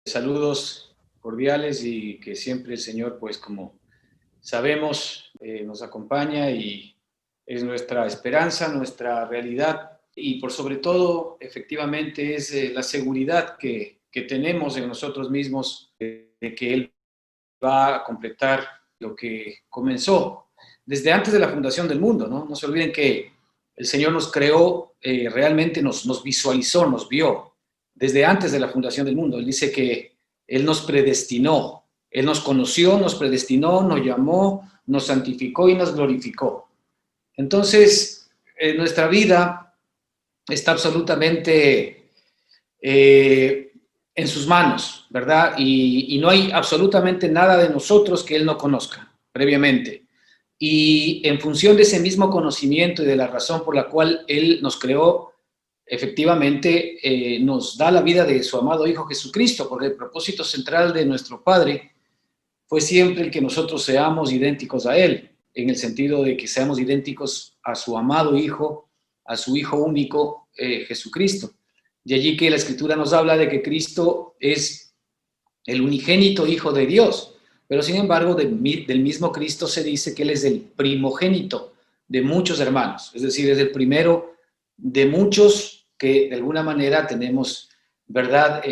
Saludos cordiales y que siempre el Señor, pues como sabemos, nos acompaña y es nuestra esperanza, nuestra realidad y por sobre todo, efectivamente, es la seguridad que tenemos en nosotros mismos de que Él va a completar lo que comenzó desde antes de la fundación del mundo, ¿no? No se olviden que el Señor nos creó, realmente nos visualizó, nos vio desde antes de la fundación del mundo. Él dice que Él nos predestinó, Él nos conoció, nos predestinó, nos llamó, nos santificó y nos glorificó. Entonces, nuestra vida está absolutamente en sus manos, ¿verdad? Y no hay absolutamente nada de nosotros que Él no conozca previamente. Y en función de ese mismo conocimiento y de la razón por la cual Él nos creó, efectivamente nos da la vida de su amado Hijo Jesucristo, porque el propósito central de nuestro Padre fue siempre el que nosotros seamos idénticos a Él, en el sentido de que seamos idénticos a su amado Hijo, a su Hijo único, Jesucristo. De allí que la Escritura nos habla de que Cristo es el unigénito Hijo de Dios, pero sin embargo del mismo Cristo se dice que Él es el primogénito de muchos hermanos, es decir, es el primero de muchos que de alguna manera tenemos, ¿verdad?,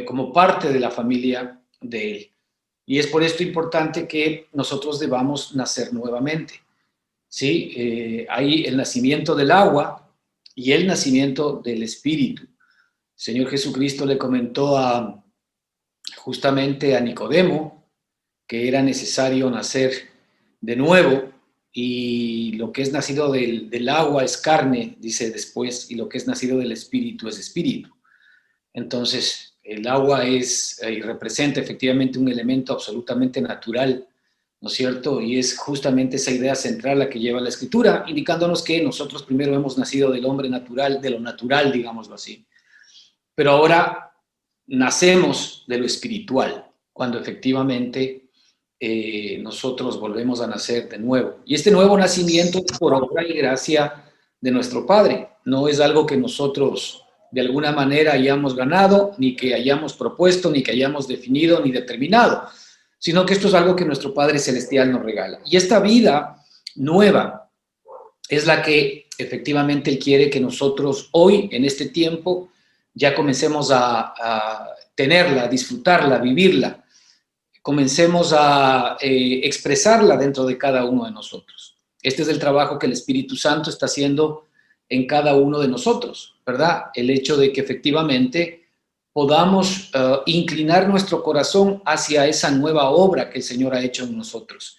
como parte de la familia de Él. Y es por esto importante que nosotros debamos nacer nuevamente. ¿Sí? Hay el nacimiento del agua y el nacimiento del Espíritu. El Señor Jesucristo le comentó justamente a Nicodemo que era necesario nacer de nuevo, y lo que es nacido del agua es carne, dice después, y lo que es nacido del Espíritu es espíritu. Entonces, el agua es y representa efectivamente un elemento absolutamente natural, ¿no es cierto? Y es justamente esa idea central la que lleva la Escritura, indicándonos que nosotros primero hemos nacido del hombre natural, de lo natural, digámoslo así. Pero ahora nacemos de lo espiritual, cuando efectivamente nosotros volvemos a nacer de nuevo. Y este nuevo nacimiento es por obra y gracia de nuestro Padre. No es algo que nosotros de alguna manera hayamos ganado, ni que hayamos propuesto, ni que hayamos definido, ni determinado, sino que esto es algo que nuestro Padre Celestial nos regala. Y esta vida nueva es la que efectivamente Él quiere que nosotros hoy, en este tiempo, ya comencemos a tenerla, a disfrutarla, a vivirla. Comencemos a expresarla dentro de cada uno de nosotros. Este es el trabajo que el Espíritu Santo está haciendo en cada uno de nosotros, ¿verdad? El hecho de que efectivamente podamos inclinar nuestro corazón hacia esa nueva obra que el Señor ha hecho en nosotros.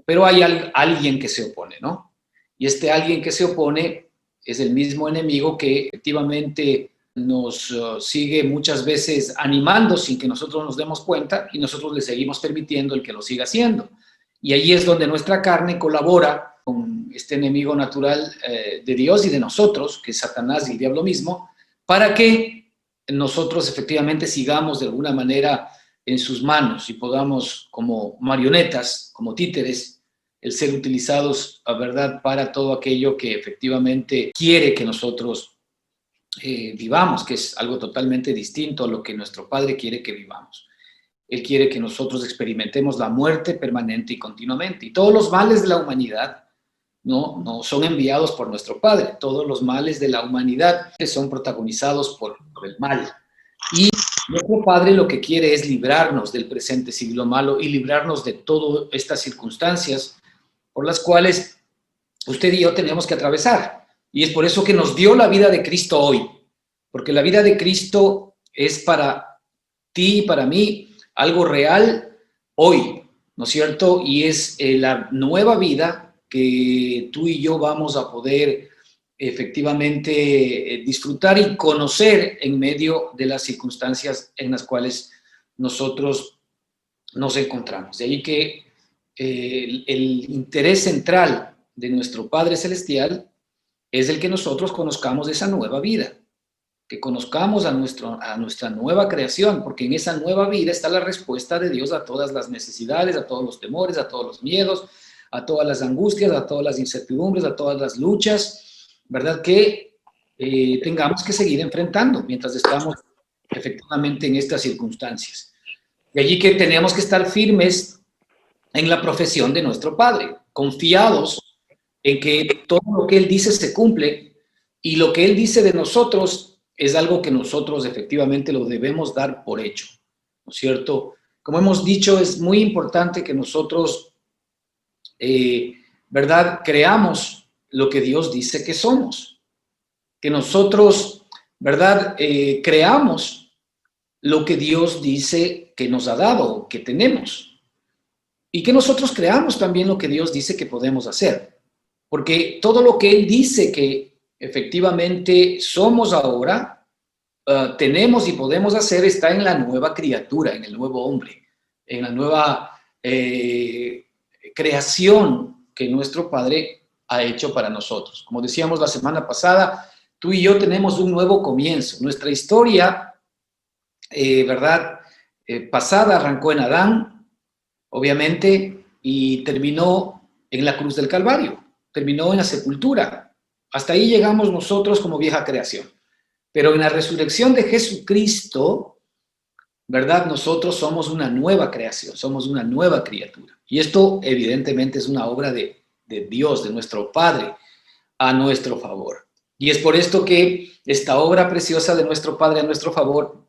Pero hay alguien que se opone, ¿no? Y este alguien que se opone es el mismo enemigo que efectivamente nos sigue muchas veces animando sin que nosotros nos demos cuenta, y nosotros le seguimos permitiendo el que lo siga haciendo. Y ahí es donde nuestra carne colabora con este enemigo natural de Dios y de nosotros, que es Satanás y el diablo mismo, para que nosotros efectivamente sigamos de alguna manera en sus manos y podamos, como marionetas, como títeres, el ser utilizados, a verdad, para todo aquello que efectivamente quiere que nosotros vivamos, que es algo totalmente distinto a lo que nuestro Padre quiere que vivamos. Él quiere que nosotros experimentemos la muerte permanente y continuamente. Y todos los males de la humanidad no son enviados por nuestro Padre. Todos los males de la humanidad son protagonizados por el mal. Y nuestro Padre lo que quiere es librarnos del presente siglo malo y librarnos de todas estas circunstancias por las cuales usted y yo tenemos que atravesar. Y es por eso que nos dio la vida de Cristo hoy, porque la vida de Cristo es para ti y para mí algo real hoy, ¿no es cierto? Y es la nueva vida que tú y yo vamos a poder efectivamente disfrutar y conocer en medio de las circunstancias en las cuales nosotros nos encontramos. De ahí que el interés central de nuestro Padre Celestial es el que nosotros conozcamos esa nueva vida, que conozcamos a nuestra nueva creación, porque en esa nueva vida está la respuesta de Dios a todas las necesidades, a todos los temores, a todos los miedos, a todas las angustias, a todas las incertidumbres, a todas las luchas, ¿verdad? Que tengamos que seguir enfrentando mientras estamos efectivamente en estas circunstancias. De allí que tenemos que estar firmes en la profesión de nuestro Padre, confiados en que todo lo que Él dice se cumple y lo que Él dice de nosotros es algo que nosotros efectivamente lo debemos dar por hecho, ¿no es cierto? Como hemos dicho, es muy importante que nosotros, ¿verdad?, creamos lo que Dios dice que somos, que nosotros, ¿verdad?, creamos lo que Dios dice que nos ha dado, que tenemos. Y que nosotros creamos también lo que Dios dice que podemos hacer. Porque todo lo que Él dice que efectivamente somos ahora, tenemos y podemos hacer, está en la nueva criatura, en el nuevo hombre, en la nueva creación que nuestro Padre ha hecho para nosotros. Como decíamos la semana pasada, tú y yo tenemos un nuevo comienzo. Nuestra historia, ¿verdad?, pasada arrancó en Adán, obviamente, y terminó en la cruz del Calvario, terminó en la sepultura. Hasta ahí llegamos nosotros como vieja creación. Pero en la resurrección de Jesucristo, ¿verdad?, nosotros somos una nueva creación, somos una nueva criatura. Y esto evidentemente es una obra de Dios, de nuestro Padre, a nuestro favor. Y es por esto que esta obra preciosa de nuestro Padre a nuestro favor,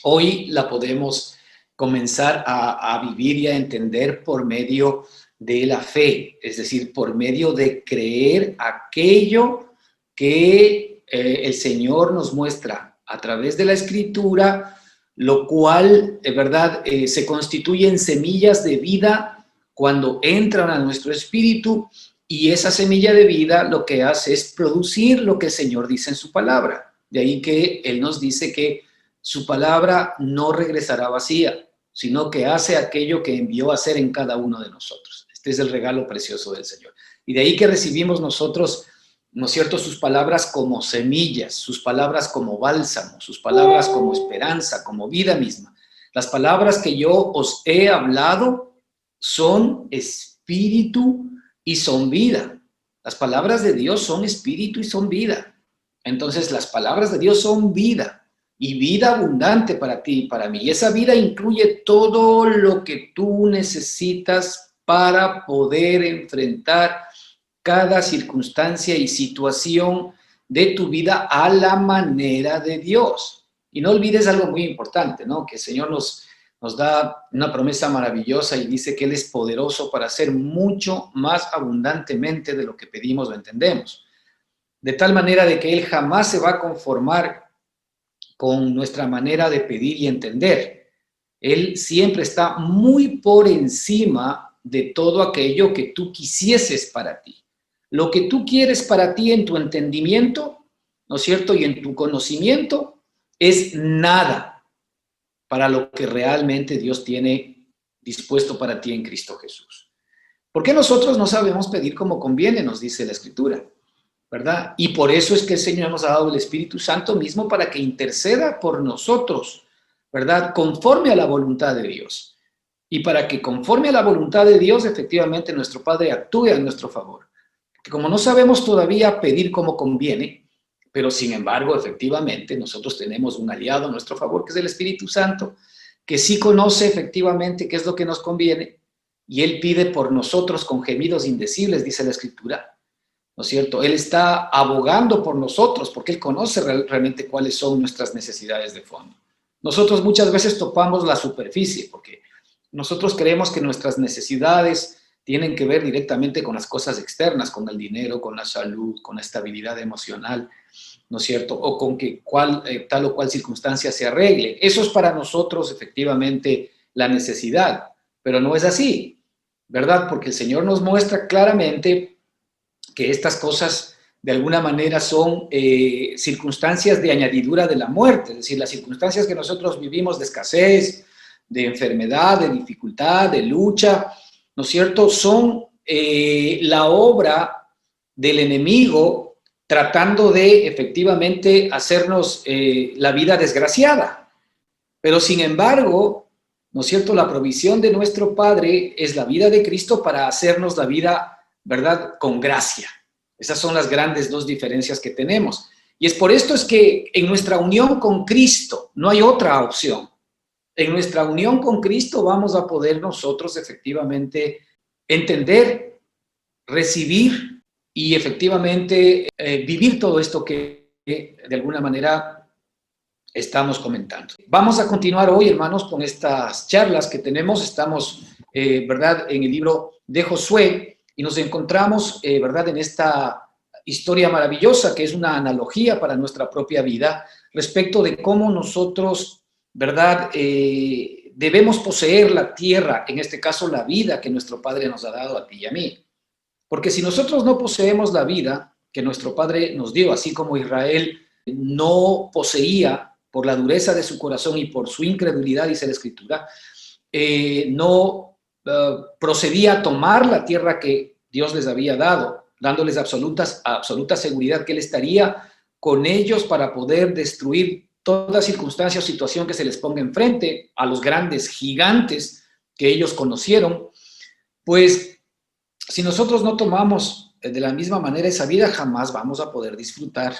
hoy la podemos comenzar a vivir y a entender por medio de la fe, es decir, por medio de creer aquello que el Señor nos muestra a través de la Escritura, lo cual, ¿verdad?, se constituye en semillas de vida cuando entran a nuestro espíritu, y esa semilla de vida lo que hace es producir lo que el Señor dice en su palabra. De ahí que Él nos dice que su palabra no regresará vacía, sino que hace aquello que envió a hacer en cada uno de nosotros. Este es el regalo precioso del Señor. Y de ahí que recibimos nosotros, ¿no es cierto?, sus palabras como semillas, sus palabras como bálsamo, sus palabras como esperanza, como vida misma. Las palabras que yo os he hablado son espíritu y son vida. Las palabras de Dios son espíritu y son vida. Entonces, las palabras de Dios son vida. Y vida abundante para ti y para mí. Y esa vida incluye todo lo que tú necesitas para poder enfrentar cada circunstancia y situación de tu vida a la manera de Dios. Y no olvides algo muy importante, ¿no? Que el Señor nos da una promesa maravillosa y dice que Él es poderoso para hacer mucho más abundantemente de lo que pedimos o entendemos. De tal manera de que Él jamás se va a conformar con nuestra manera de pedir y entender. Él siempre está muy por encima de todo aquello que tú quisieses para ti. Lo que tú quieres para ti en tu entendimiento, ¿no es cierto?, y en tu conocimiento, es nada para lo que realmente Dios tiene dispuesto para ti en Cristo Jesús. ¿Por qué nosotros no sabemos pedir como conviene?, nos dice la Escritura, ¿verdad? Y por eso es que el Señor nos ha dado el Espíritu Santo mismo para que interceda por nosotros, ¿verdad?, conforme a la voluntad de Dios. Y para que conforme a la voluntad de Dios, efectivamente, nuestro Padre actúe a nuestro favor. Porque como no sabemos todavía pedir como conviene, pero sin embargo, efectivamente, nosotros tenemos un aliado a nuestro favor, que es el Espíritu Santo, que sí conoce efectivamente qué es lo que nos conviene, y Él pide por nosotros con gemidos indecibles, dice la Escritura, ¿no es cierto? Él está abogando por nosotros porque Él conoce realmente cuáles son nuestras necesidades de fondo. Nosotros muchas veces topamos la superficie porque nosotros creemos que nuestras necesidades tienen que ver directamente con las cosas externas, con el dinero, con la salud, con la estabilidad emocional, ¿no es cierto? O con que tal o cual circunstancia se arregle. Eso es para nosotros efectivamente la necesidad, pero no es así, ¿verdad? Porque el Señor nos muestra claramente que estas cosas de alguna manera son circunstancias de añadidura de la muerte, es decir, las circunstancias que nosotros vivimos de escasez, de enfermedad, de dificultad, de lucha, ¿no es cierto?, son la obra del enemigo tratando de efectivamente hacernos la vida desgraciada. Pero sin embargo, ¿no es cierto?, la provisión de nuestro Padre es la vida de Cristo para hacernos la vida, ¿verdad?, con gracia. Esas son las grandes dos diferencias que tenemos. Y es por esto es que en nuestra unión con Cristo no hay otra opción. En nuestra unión con Cristo vamos a poder nosotros efectivamente entender, recibir y efectivamente vivir todo esto que de alguna manera estamos comentando. Vamos a continuar hoy, hermanos, con estas charlas que tenemos. Estamos, ¿verdad?, en el libro de Josué y nos encontramos, ¿verdad?, en esta historia maravillosa que es una analogía para nuestra propia vida respecto de cómo nosotros, ¿verdad?, debemos poseer la tierra, en este caso la vida que nuestro Padre nos ha dado a ti y a mí. Porque si nosotros no poseemos la vida que nuestro Padre nos dio, así como Israel no poseía por la dureza de su corazón y por su incredulidad, dice la Escritura, no procedía a tomar la tierra que Dios les había dado, dándoles absoluta seguridad que Él estaría con ellos para poder destruir toda circunstancia o situación que se les ponga enfrente a los grandes gigantes que ellos conocieron. Pues si nosotros no tomamos de la misma manera esa vida, jamás vamos a poder disfrutar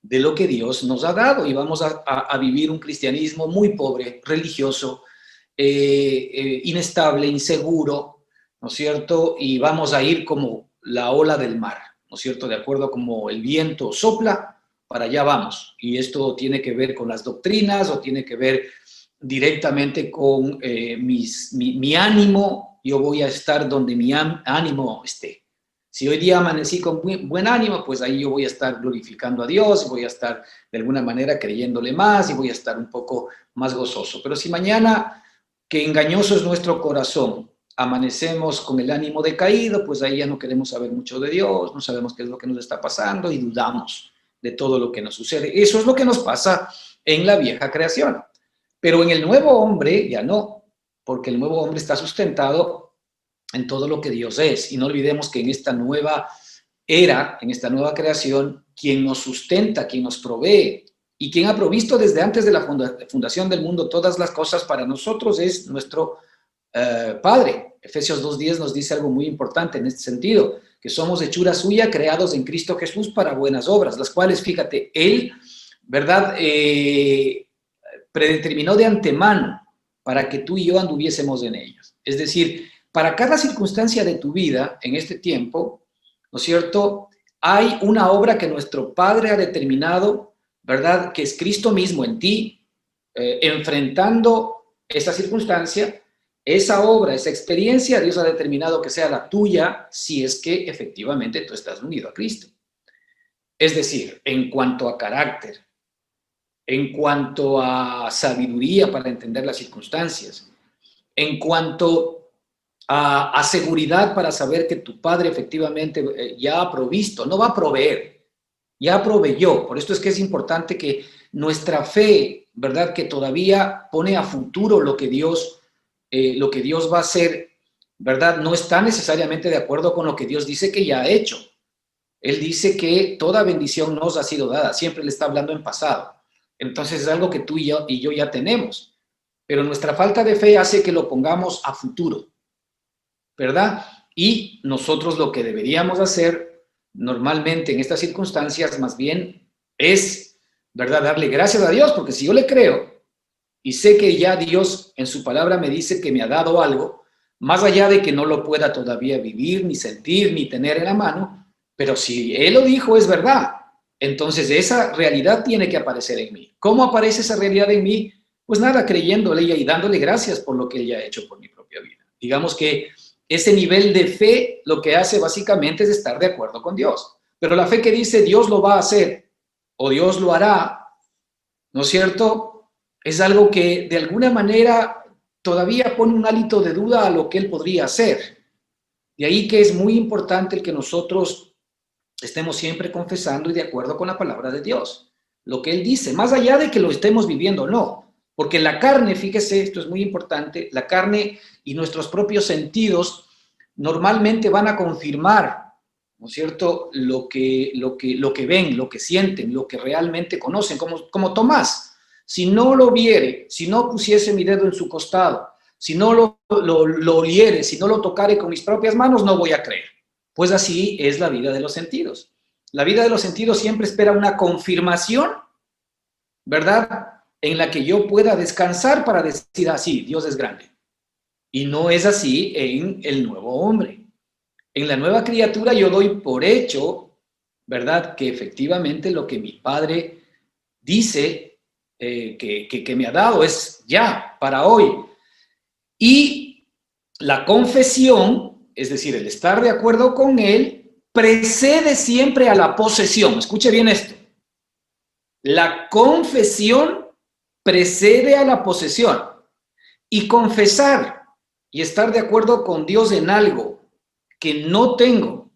de lo que Dios nos ha dado y vamos a vivir un cristianismo muy pobre, religioso, inestable, inseguro, ¿no es cierto? Y vamos a ir como la ola del mar, ¿no es cierto? De acuerdo a como el viento sopla, para allá vamos. Y esto tiene que ver con las doctrinas o tiene que ver directamente con mi ánimo. Yo voy a estar donde mi ánimo esté. Si hoy día amanecí con buen ánimo, pues ahí yo voy a estar glorificando a Dios, voy a estar de alguna manera creyéndole más y voy a estar un poco más gozoso. Pero si mañana, que engañoso es nuestro corazón, amanecemos con el ánimo decaído, pues ahí ya no queremos saber mucho de Dios, no sabemos qué es lo que nos está pasando y dudamos de todo lo que nos sucede. Eso es lo que nos pasa en la vieja creación. Pero en el nuevo hombre ya no, porque el nuevo hombre está sustentado en todo lo que Dios es. Y no olvidemos que en esta nueva era, en esta nueva creación, quien nos sustenta, quien nos provee y quien ha provisto desde antes de la fundación del mundo todas las cosas para nosotros es nuestro Padre. Efesios 2:10 nos dice algo muy importante en este sentido, que somos hechura suya, creados en Cristo Jesús para buenas obras, las cuales, fíjate, Él, ¿verdad?, predeterminó de antemano para que tú y yo anduviésemos en ellos. Es decir, para cada circunstancia de tu vida en este tiempo, ¿no es cierto?, hay una obra que nuestro Padre ha determinado, ¿verdad?, que es Cristo mismo en ti, enfrentando esa circunstancia. Esa obra, esa experiencia, Dios ha determinado que sea la tuya si es que efectivamente tú estás unido a Cristo. Es decir, en cuanto a carácter, en cuanto a sabiduría para entender las circunstancias, en cuanto a seguridad para saber que tu Padre efectivamente ya ha provisto, no va a proveer, ya proveyó. Por esto es que es importante que nuestra fe, ¿verdad?, que todavía pone a futuro lo que Dios va a hacer, ¿verdad?, no está necesariamente de acuerdo con lo que Dios dice que ya ha hecho. Él dice que toda bendición nos ha sido dada, siempre le está hablando en pasado. Entonces es algo que tú y yo ya tenemos, pero nuestra falta de fe hace que lo pongamos a futuro, ¿verdad? Y nosotros lo que deberíamos hacer normalmente en estas circunstancias más bien es, ¿verdad?, darle gracias a Dios, porque si yo le creo y sé que ya Dios en su palabra me dice que me ha dado algo, más allá de que no lo pueda todavía vivir, ni sentir, ni tener en la mano, pero si Él lo dijo es verdad, entonces esa realidad tiene que aparecer en mí. ¿Cómo aparece esa realidad en mí? Pues nada, creyéndole y dándole gracias por lo que Él ya ha hecho por mi propia vida. Digamos que ese nivel de fe lo que hace básicamente es estar de acuerdo con Dios. Pero la fe que dice Dios lo va a hacer o Dios lo hará, ¿no es cierto?, es algo que de alguna manera todavía pone un hálito de duda a lo que Él podría hacer. De ahí que es muy importante el que nosotros estemos siempre confesando y de acuerdo con la palabra de Dios. Lo que Él dice, más allá de que lo estemos viviendo o no. Porque la carne, fíjese, esto es muy importante, la carne y nuestros propios sentidos normalmente van a confirmar, ¿no es cierto?, lo que ven, lo que sienten, lo que realmente conocen, como Tomás. Si no lo viere, si no pusiese mi dedo en su costado, si no lo oliere, si no lo tocare con mis propias manos, no voy a creer. Pues así es la vida de los sentidos. La vida de los sentidos siempre espera una confirmación, ¿verdad? En la que yo pueda descansar para decir, sí, Dios es grande. Y no es así en el nuevo hombre. En la nueva criatura yo doy por hecho, ¿verdad? Que efectivamente lo que mi Padre dice que me ha dado es ya, para hoy. Y la confesión, es decir, el estar de acuerdo con Él, precede siempre a la posesión. Escuche bien esto. La confesión precede a la posesión. Y confesar y estar de acuerdo con Dios en algo que no tengo,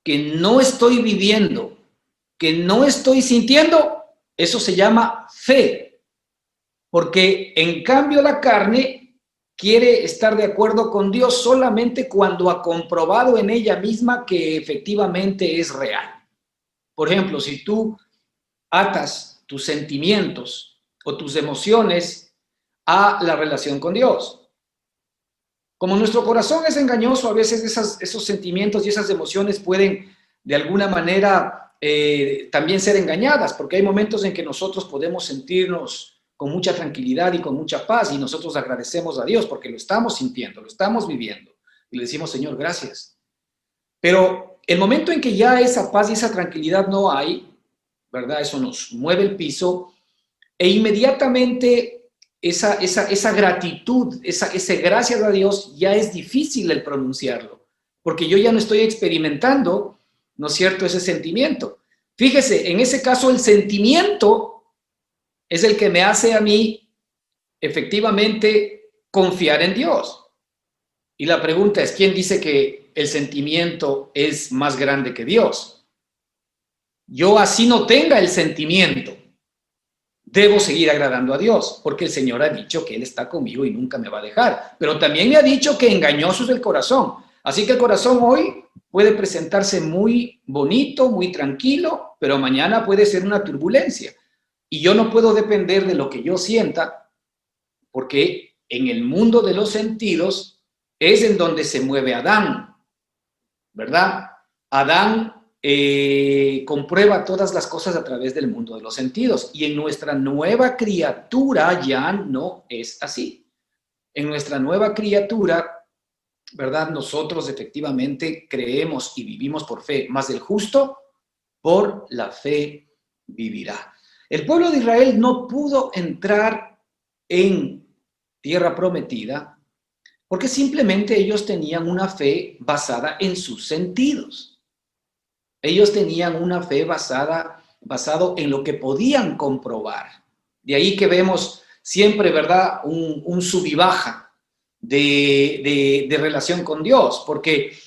que no estoy viviendo, que no estoy sintiendo, eso se llama fe. Porque en cambio la carne quiere estar de acuerdo con Dios solamente cuando ha comprobado en ella misma que efectivamente es real. Por ejemplo, si tú atas tus sentimientos o tus emociones a la relación con Dios. Como nuestro corazón es engañoso, a veces esos sentimientos y esas emociones pueden de alguna manera también ser engañadas, porque hay momentos en que nosotros podemos sentirnos con mucha tranquilidad y con mucha paz y nosotros agradecemos a Dios porque lo estamos sintiendo, lo estamos viviendo y le decimos, Señor, gracias. Pero el momento en que ya esa paz y esa tranquilidad no hay, ¿verdad? Eso nos mueve el piso e inmediatamente esa gratitud, ese gracias a Dios, ya es difícil el pronunciarlo, porque yo ya no estoy experimentando, ¿no es cierto?, ese sentimiento. Fíjese, en ese caso el sentimiento es el que me hace a mí efectivamente confiar en Dios. Y la pregunta es, ¿quién dice que el sentimiento es más grande que Dios? Yo así no tenga el sentimiento, debo seguir agradando a Dios, porque el Señor ha dicho que Él está conmigo y nunca me va a dejar. Pero también me ha dicho que engañoso es el corazón. Así que el corazón hoy puede presentarse muy bonito, muy tranquilo, pero mañana puede ser una turbulencia. Y yo no puedo depender de lo que yo sienta, porque en el mundo de los sentidos es en donde se mueve Adán, ¿verdad? Adán comprueba todas las cosas a través del mundo de los sentidos y en nuestra nueva criatura ya no es así. En nuestra nueva criatura, ¿verdad? Nosotros efectivamente creemos y vivimos por fe, más el justo por la fe vivirá. El pueblo de Israel no pudo entrar en tierra prometida porque simplemente ellos tenían una fe basada en sus sentidos. Ellos tenían una fe basado en lo que podían comprobar. De ahí que vemos siempre, ¿verdad?, un sub y baja de relación con Dios, porque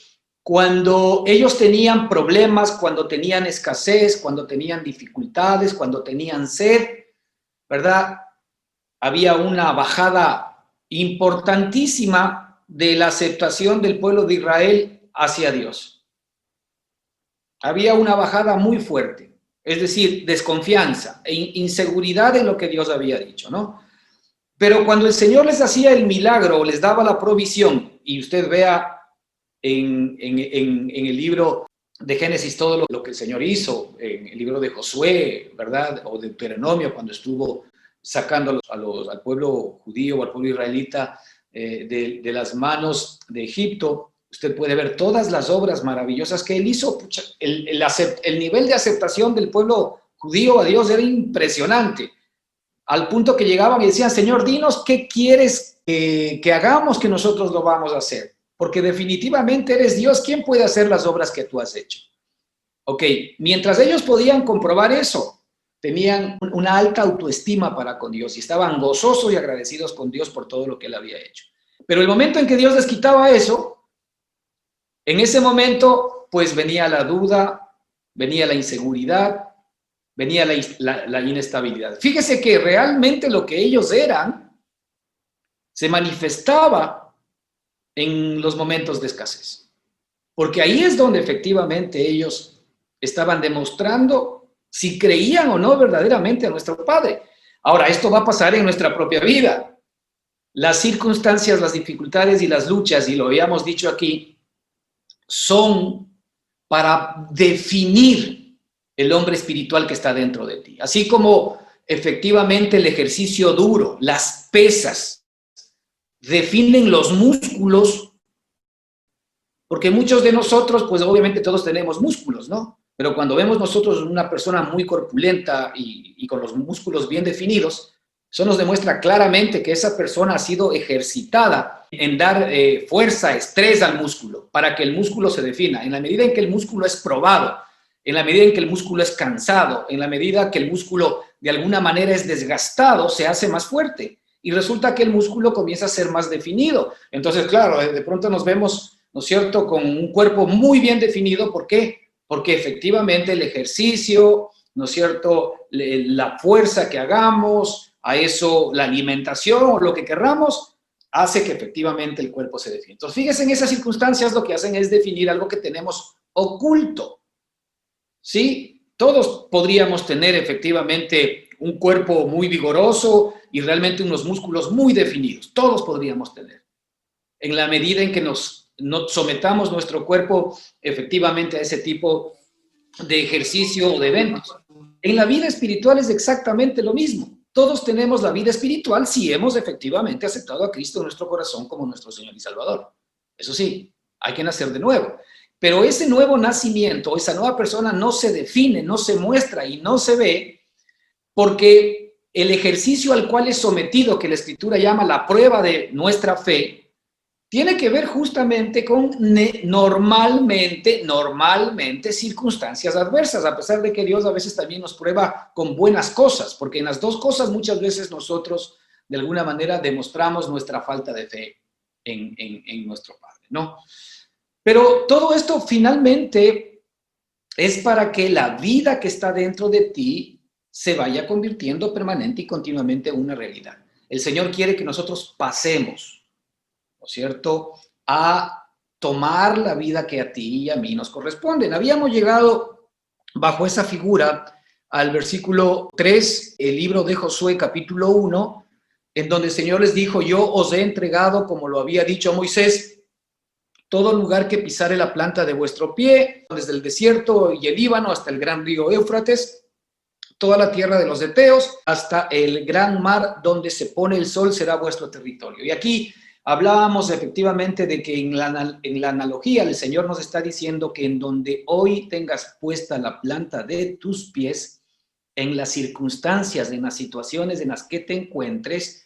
cuando ellos tenían problemas, cuando tenían escasez, cuando tenían dificultades, cuando tenían sed, ¿verdad?, había una bajada importantísima de la aceptación del pueblo de Israel hacia Dios. Había una bajada muy fuerte, es decir, desconfianza e inseguridad en lo que Dios había dicho, ¿no? Pero cuando el Señor les hacía el milagro, les daba la provisión, y usted vea en el libro de Génesis todo lo que el Señor hizo, en el libro de Josué, ¿verdad? O de Deuteronomio, cuando estuvo sacando al pueblo judío o al pueblo israelita de las manos de Egipto, usted puede ver todas las obras maravillosas que él hizo. Pucha, el nivel de aceptación del pueblo judío a Dios era impresionante, al punto que llegaban y decían, Señor, dinos qué quieres que hagamos, que nosotros lo vamos a hacer, porque definitivamente eres Dios, ¿quién puede hacer las obras que tú has hecho? Ok, mientras ellos podían comprobar eso, tenían una alta autoestima para con Dios y estaban gozosos y agradecidos con Dios por todo lo que él había hecho. Pero el momento en que Dios les quitaba eso, en ese momento, pues venía la duda, venía la inseguridad, venía la inestabilidad. Fíjese que realmente lo que ellos eran se manifestaba en los momentos de escasez, porque ahí es donde efectivamente ellos estaban demostrando si creían o no verdaderamente a nuestro Padre. Ahora, esto va a pasar en nuestra propia vida. Las circunstancias, las dificultades y las luchas, y lo habíamos dicho aquí, son para definir el hombre espiritual que está dentro de ti. Así como efectivamente el ejercicio duro, las pesas, definen los músculos, porque muchos de nosotros, pues obviamente todos tenemos músculos, ¿no? Pero cuando vemos nosotros una persona muy corpulenta y con los músculos bien definidos, eso nos demuestra claramente que esa persona ha sido ejercitada en dar fuerza, estrés al músculo, para que el músculo se defina. En la medida en que el músculo es probado, en la medida en que el músculo es cansado, en la medida que el músculo de alguna manera es desgastado, se hace más fuerte. Y resulta que el músculo comienza a ser más definido. Entonces, claro, de pronto nos vemos, ¿no es cierto?, con un cuerpo muy bien definido. ¿Por qué? Porque efectivamente el ejercicio, ¿no es cierto?, la fuerza que hagamos, a eso la alimentación o lo que querramos, hace que efectivamente el cuerpo se define. Entonces, fíjense, en esas circunstancias lo que hacen es definir algo que tenemos oculto, ¿sí? Todos podríamos tener efectivamente un cuerpo muy vigoroso y realmente unos músculos muy definidos. Todos podríamos tener. En la medida en que nos sometamos nuestro cuerpo efectivamente a ese tipo de ejercicio o de eventos. En la vida espiritual es exactamente lo mismo. Todos tenemos la vida espiritual si hemos efectivamente aceptado a Cristo en nuestro corazón como nuestro Señor y Salvador. Eso sí, hay que nacer de nuevo. Pero ese nuevo nacimiento, esa nueva persona no se define, no se muestra y no se ve porque el ejercicio al cual es sometido, que la Escritura llama la prueba de nuestra fe, tiene que ver justamente con normalmente circunstancias adversas, a pesar de que Dios a veces también nos prueba con buenas cosas, porque en las dos cosas muchas veces nosotros de alguna manera demostramos nuestra falta de fe en nuestro Padre, ¿no? Pero todo esto finalmente es para que la vida que está dentro de ti se vaya convirtiendo permanente y continuamente en una realidad. El Señor quiere que nosotros pasemos, ¿no es cierto?, a tomar la vida que a ti y a mí nos corresponde. Habíamos llegado bajo esa figura al versículo 3, el libro de Josué, capítulo 1, en donde el Señor les dijo: yo os he entregado, como lo había dicho a Moisés, todo lugar que pisare la planta de vuestro pie, desde el desierto y el Líbano hasta el gran río Éufrates, toda la tierra de los heteos, hasta el gran mar donde se pone el sol será vuestro territorio. Y aquí hablábamos efectivamente de que en la analogía el Señor nos está diciendo que en donde hoy tengas puesta la planta de tus pies, en las circunstancias, en las situaciones en las que te encuentres,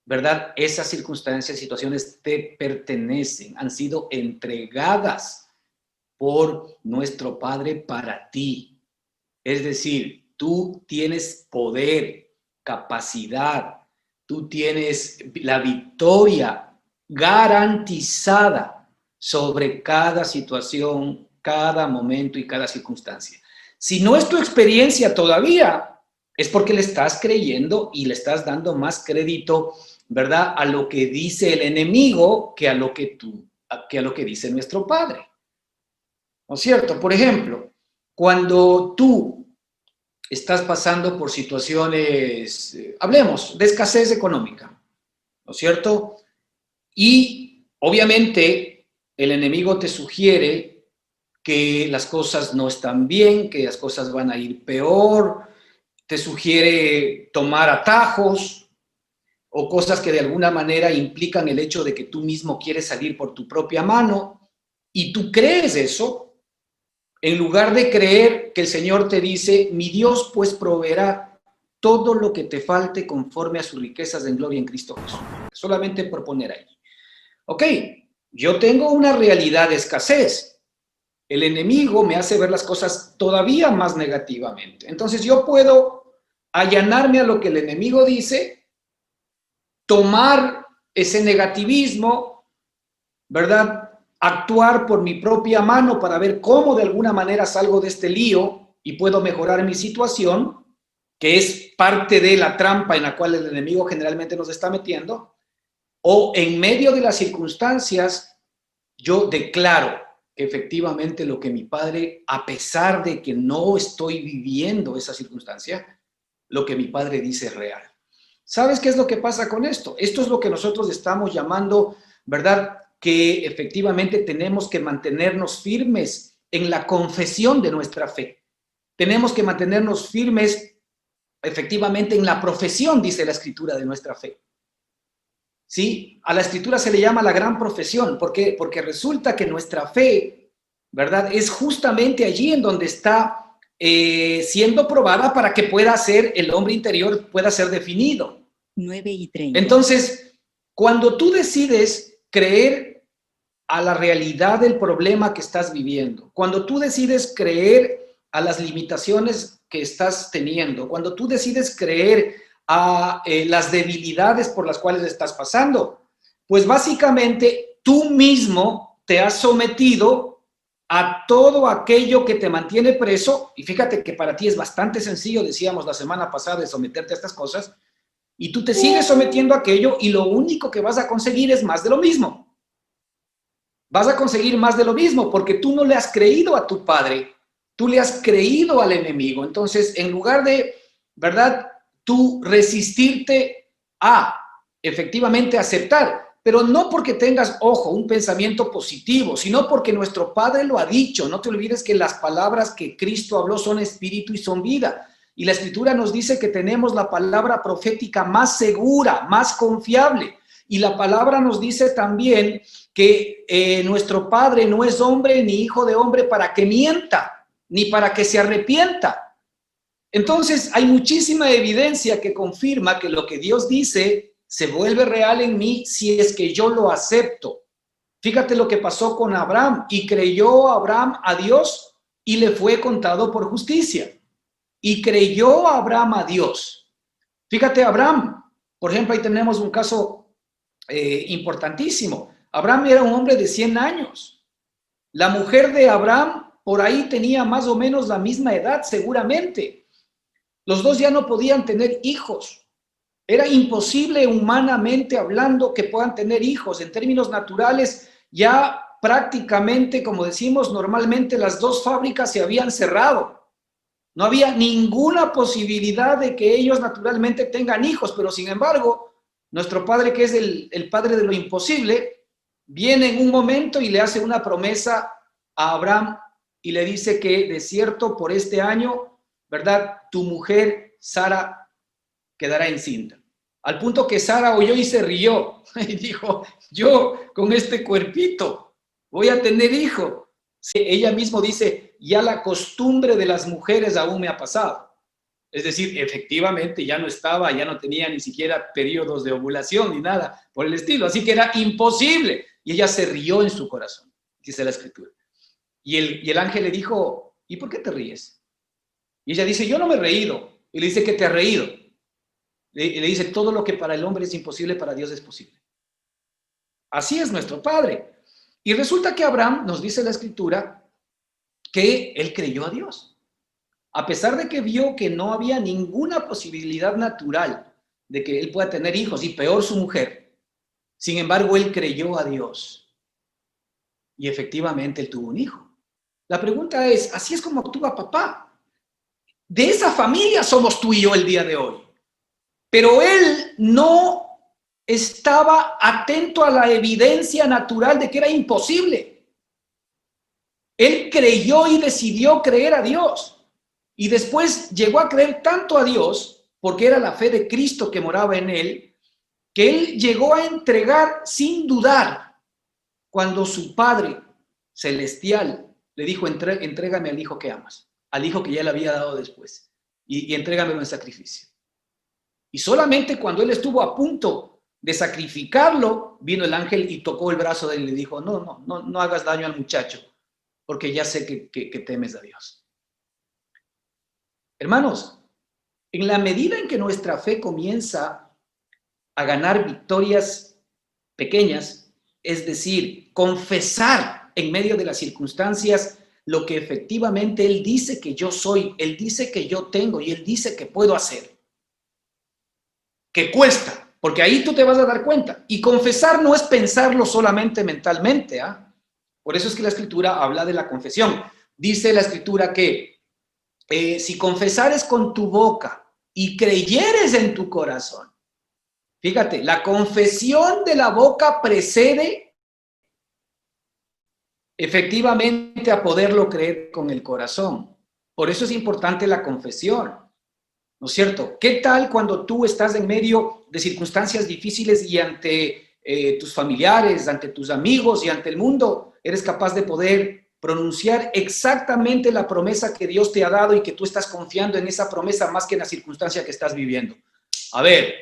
¿verdad? Esas circunstancias, situaciones te pertenecen, han sido entregadas por nuestro Padre para ti. Es decir, tú tienes poder, capacidad, tú tienes la victoria garantizada sobre cada situación, cada momento y cada circunstancia. Si no es tu experiencia todavía, es porque le estás creyendo y le estás dando más crédito, ¿verdad?, a lo que dice el enemigo que a lo que dice nuestro Padre. ¿No es cierto? Por ejemplo, cuando tú estás pasando por situaciones, hablemos de escasez económica, ¿no es cierto? Y obviamente el enemigo te sugiere que las cosas no están bien, que las cosas van a ir peor, te sugiere tomar atajos o cosas que de alguna manera implican el hecho de que tú mismo quieres salir por tu propia mano y tú crees eso, en lugar de creer que el Señor te dice: mi Dios pues proveerá todo lo que te falte conforme a sus riquezas en gloria en Cristo Jesús. Solamente por poner ahí. Ok, yo tengo una realidad de escasez. El enemigo me hace ver las cosas todavía más negativamente. Entonces yo puedo allanarme a lo que el enemigo dice, tomar ese negativismo, ¿verdad?, actuar por mi propia mano para ver cómo de alguna manera salgo de este lío y puedo mejorar mi situación, que es parte de la trampa en la cual el enemigo generalmente nos está metiendo, o en medio de las circunstancias yo declaro que efectivamente lo que mi Padre, a pesar de que no estoy viviendo esa circunstancia, lo que mi Padre dice es real. ¿Sabes qué es lo que pasa con esto? Esto es lo que nosotros estamos llamando, ¿verdad?, que efectivamente tenemos que mantenernos firmes en la confesión de nuestra fe. tenemos que mantenernos firmes efectivamente en la profesión, dice la Escritura, de nuestra fe. ¿Sí? A la Escritura se le llama la gran profesión. ¿Por qué? Porque resulta que nuestra fe, ¿verdad?, es justamente allí en donde está siendo probada para que pueda ser, el hombre interior pueda ser definido. 9:30. Entonces, cuando tú decides creer a la realidad del problema que estás viviendo, cuando tú decides creer a las limitaciones que estás teniendo, cuando tú decides creer a las debilidades por las cuales estás pasando, pues básicamente tú mismo te has sometido a todo aquello que te mantiene preso, y fíjate que para ti es bastante sencillo, decíamos la semana pasada, de someterte a estas cosas, y tú te sigues sometiendo a aquello y lo único que vas a conseguir es más de lo mismo. Vas a conseguir más de lo mismo porque tú no le has creído a tu padre, tú le has creído al enemigo. Entonces, en lugar de, ¿verdad?, tú resistirte a efectivamente aceptar, pero no porque tengas, ojo, un pensamiento positivo, sino porque nuestro Padre lo ha dicho. No te olvides que las palabras que Cristo habló son espíritu y son vida. Y la Escritura nos dice que tenemos la palabra profética más segura, más confiable. Y la palabra nos dice también que nuestro Padre no es hombre ni hijo de hombre para que mienta, ni para que se arrepienta. Entonces, hay muchísima evidencia que confirma que lo que Dios dice se vuelve real en mí si es que yo lo acepto. Fíjate lo que pasó con Abraham. Y creyó Abraham a Dios y le fue contado por justicia. Y creyó Abraham a Dios. Fíjate, Abraham, por ejemplo, ahí tenemos un caso importantísimo. Abraham era un hombre de 100 años. La mujer de Abraham por ahí tenía más o menos la misma edad, seguramente. Los dos ya no podían tener hijos. Era imposible humanamente hablando que puedan tener hijos. En términos naturales, ya prácticamente, como decimos normalmente, las dos fábricas se habían cerrado. No había ninguna posibilidad de que ellos naturalmente tengan hijos, pero sin embargo, nuestro Padre, que es el Padre de lo imposible, viene en un momento y le hace una promesa a Abraham y le dice que de cierto por este año, ¿verdad?, tu mujer Sara quedará encinta. Al punto que Sara oyó y se rió y dijo, yo con este cuerpito voy a tener hijo. Sí, ella misma dice, ya la costumbre de las mujeres aún me ha pasado. Es decir, efectivamente ya ya no tenía ni siquiera periodos de ovulación ni nada por el estilo, así que era imposible. Y ella se rió en su corazón, dice la Escritura. Y el ángel le dijo, ¿y por qué te ríes? Y ella dice, yo no me he reído. Y le dice, ¿que te has reído? Le dice, todo lo que para el hombre es imposible, para Dios es posible. Así es nuestro Padre. Y resulta que Abraham, nos dice la Escritura, que él creyó a Dios. A pesar de que vio que no había ninguna posibilidad natural de que él pueda tener hijos, y peor su mujer, sin embargo, él creyó a Dios. Y efectivamente él tuvo un hijo. La pregunta es, ¿así es como actúa papá? De esa familia somos tú y yo el día de hoy. Pero él no estaba atento a la evidencia natural de que era imposible. Él creyó y decidió creer a Dios. Y después llegó a creer tanto a Dios, porque era la fe de Cristo que moraba en él, que él llegó a entregar sin dudar cuando su Padre celestial le dijo, entrégame al hijo que amas, al hijo que ya le había dado después, y entrégamelo en sacrificio. Y solamente cuando él estuvo a punto de sacrificarlo, vino el ángel y tocó el brazo de él y le dijo, no hagas daño al muchacho, porque ya sé que temes a Dios. Hermanos, en la medida en que nuestra fe comienza a ganar victorias pequeñas, es decir, confesar en medio de las circunstancias lo que efectivamente Él dice que yo soy, Él dice que yo tengo y Él dice que puedo hacer, que cuesta, porque ahí tú te vas a dar cuenta. Y confesar no es pensarlo solamente mentalmente, ¿ah? Por eso es que la Escritura habla de la confesión. Dice la Escritura que si confesares con tu boca y creyeres en tu corazón, fíjate, la confesión de la boca precede efectivamente a poderlo creer con el corazón. Por eso es importante la confesión, ¿no es cierto? ¿Qué tal cuando tú estás en medio de circunstancias difíciles y ante tus familiares, ante tus amigos y ante el mundo, eres capaz de poder pronunciar exactamente la promesa que Dios te ha dado y que tú estás confiando en esa promesa más que en la circunstancia que estás viviendo? A ver,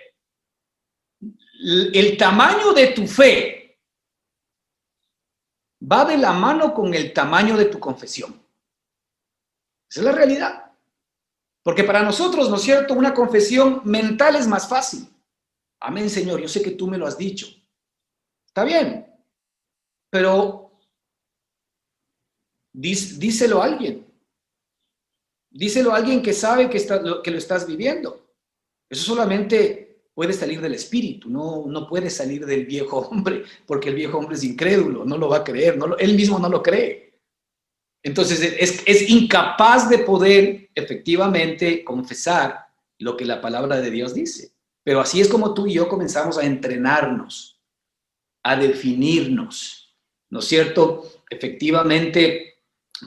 el tamaño de tu fe va de la mano con el tamaño de tu confesión. Esa es la realidad. Porque para nosotros, ¿no es cierto?, una confesión mental es más fácil. Amén, Señor, yo sé que tú me lo has dicho. Está bien, pero díselo a alguien. Díselo a alguien que sabe que lo estás viviendo. Eso solamente puede salir del espíritu, no puede salir del viejo hombre, porque el viejo hombre es incrédulo, no lo va a creer, él mismo no lo cree. Entonces es incapaz de poder efectivamente confesar lo que la palabra de Dios dice. Pero así es como tú y yo comenzamos a entrenarnos, a definirnos, ¿no es cierto? Efectivamente,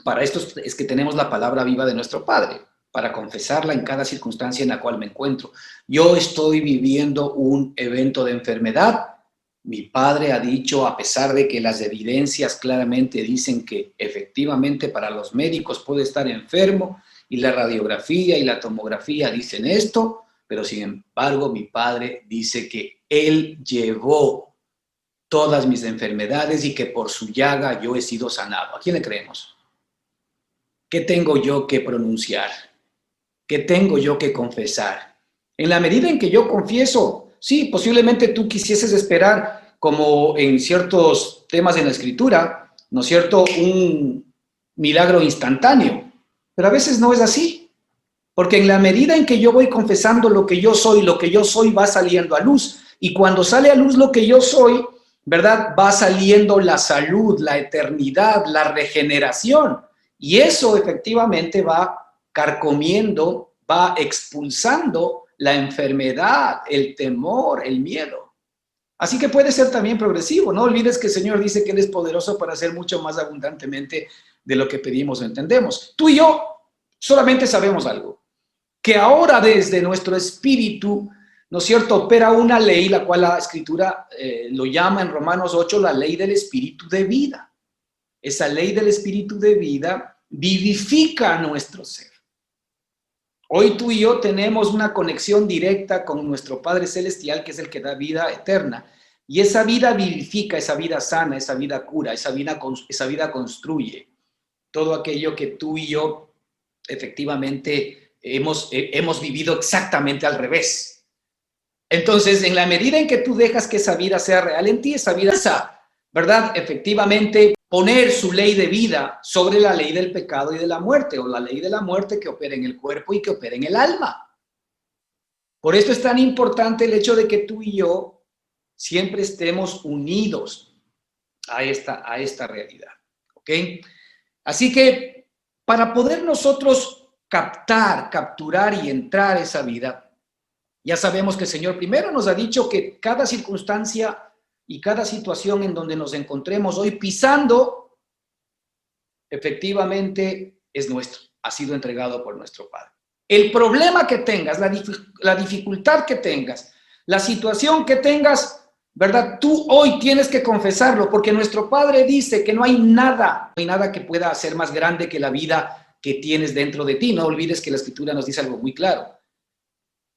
para esto es que tenemos la palabra viva de nuestro Padre, para confesarla en cada circunstancia en la cual me encuentro. Yo estoy viviendo un evento de enfermedad. Mi padre ha dicho, a pesar de que las evidencias claramente dicen que efectivamente para los médicos puede estar enfermo y la radiografía y la tomografía dicen esto, pero sin embargo mi padre dice que él llevó todas mis enfermedades y que por su llaga yo he sido sanado. ¿A quién le creemos? ¿Qué tengo yo que pronunciar? ¿Qué tengo yo que confesar? En la medida en que yo confieso, sí, posiblemente tú quisieses esperar, como en ciertos temas en la escritura, ¿no es cierto?, un milagro instantáneo, pero a veces no es así, porque en la medida en que yo voy confesando lo que yo soy va saliendo a luz, y cuando sale a luz lo que yo soy, ¿verdad?, va saliendo la salud, la eternidad, la regeneración, y eso efectivamente va carcomiendo, va expulsando la enfermedad, el temor, el miedo. Así que puede ser también progresivo. No olvides que el Señor dice que Él es poderoso para hacer mucho más abundantemente de lo que pedimos o entendemos. Tú y yo solamente sabemos algo, que ahora desde nuestro espíritu, ¿no es cierto?, opera una ley, la cual la Escritura lo llama en Romanos 8 la ley del espíritu de vida. Esa ley del espíritu de vida vivifica nuestro ser. Hoy tú y yo tenemos una conexión directa con nuestro Padre Celestial, que es el que da vida eterna. Y esa vida vivifica, esa vida sana, esa vida cura, esa vida construye todo aquello que tú y yo efectivamente hemos vivido exactamente al revés. Entonces, en la medida en que tú dejas que esa vida sea real en ti, esa vida, ¿verdad?, efectivamente poner su ley de vida sobre la ley del pecado y de la muerte, o la ley de la muerte que opera en el cuerpo y que opera en el alma. Por esto es tan importante el hecho de que tú y yo siempre estemos unidos a esta realidad, ¿ok? Así que para poder nosotros capturar y entrar a esa vida, ya sabemos que el Señor primero nos ha dicho que cada circunstancia y cada situación en donde nos encontremos hoy pisando, efectivamente es nuestro, ha sido entregado por nuestro Padre. El problema que tengas, la dificultad que tengas, la situación que tengas, ¿verdad?, tú hoy tienes que confesarlo, porque nuestro Padre dice que no hay nada que pueda ser más grande que la vida que tienes dentro de ti. No olvides que la Escritura nos dice algo muy claro,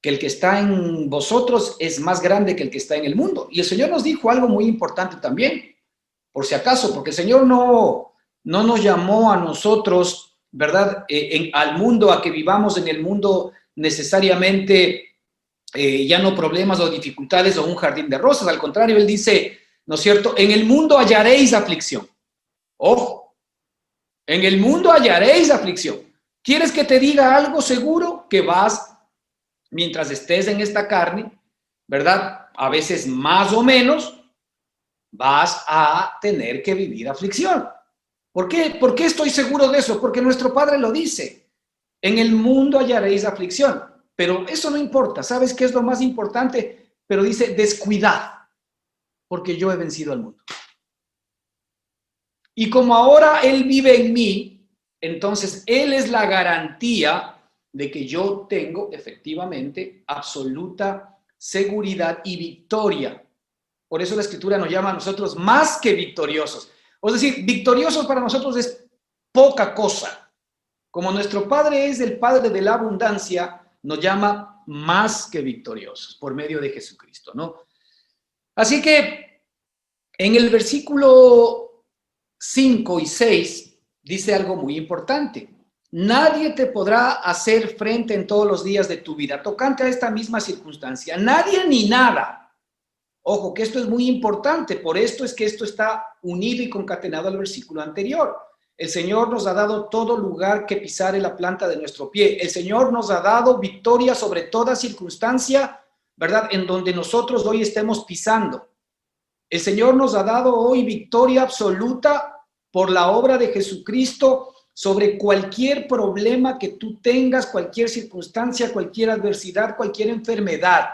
que el que está en vosotros es más grande que el que está en el mundo. Y el Señor nos dijo algo muy importante también, por si acaso, porque el Señor no nos llamó a nosotros, ¿verdad?, al mundo, a que vivamos en el mundo necesariamente ya no problemas o dificultades o un jardín de rosas. Al contrario, Él dice, ¿no es cierto?, en el mundo hallaréis aflicción. Ojo, en el mundo hallaréis aflicción. ¿Quieres que te diga algo seguro? Que vas, mientras estés en esta carne, ¿verdad?, a veces más o menos, vas a tener que vivir aflicción. ¿Por qué? ¿Por qué estoy seguro de eso? Porque nuestro Padre lo dice. En el mundo hallaréis aflicción. Pero eso no importa. ¿Sabes qué es lo más importante? Pero dice, descuidad, porque yo he vencido al mundo. Y como ahora Él vive en mí, entonces Él es la garantía de que yo tengo efectivamente absoluta seguridad y victoria. Por eso la Escritura nos llama a nosotros más que victoriosos. Es decir, victoriosos para nosotros es poca cosa. Como nuestro Padre es el Padre de la abundancia, nos llama más que victoriosos por medio de Jesucristo, ¿no? Así que en el versículo 5 y 6 dice algo muy importante. Nadie te podrá hacer frente en todos los días de tu vida, tocante a esta misma circunstancia. Nadie ni nada. Ojo, que esto es muy importante, por esto es que esto está unido y concatenado al versículo anterior. El Señor nos ha dado todo lugar que pisare la planta de nuestro pie. El Señor nos ha dado victoria sobre toda circunstancia, ¿verdad? En donde nosotros hoy estemos pisando. El Señor nos ha dado hoy victoria absoluta por la obra de Jesucristo sobre cualquier problema que tú tengas, cualquier circunstancia, cualquier adversidad, cualquier enfermedad.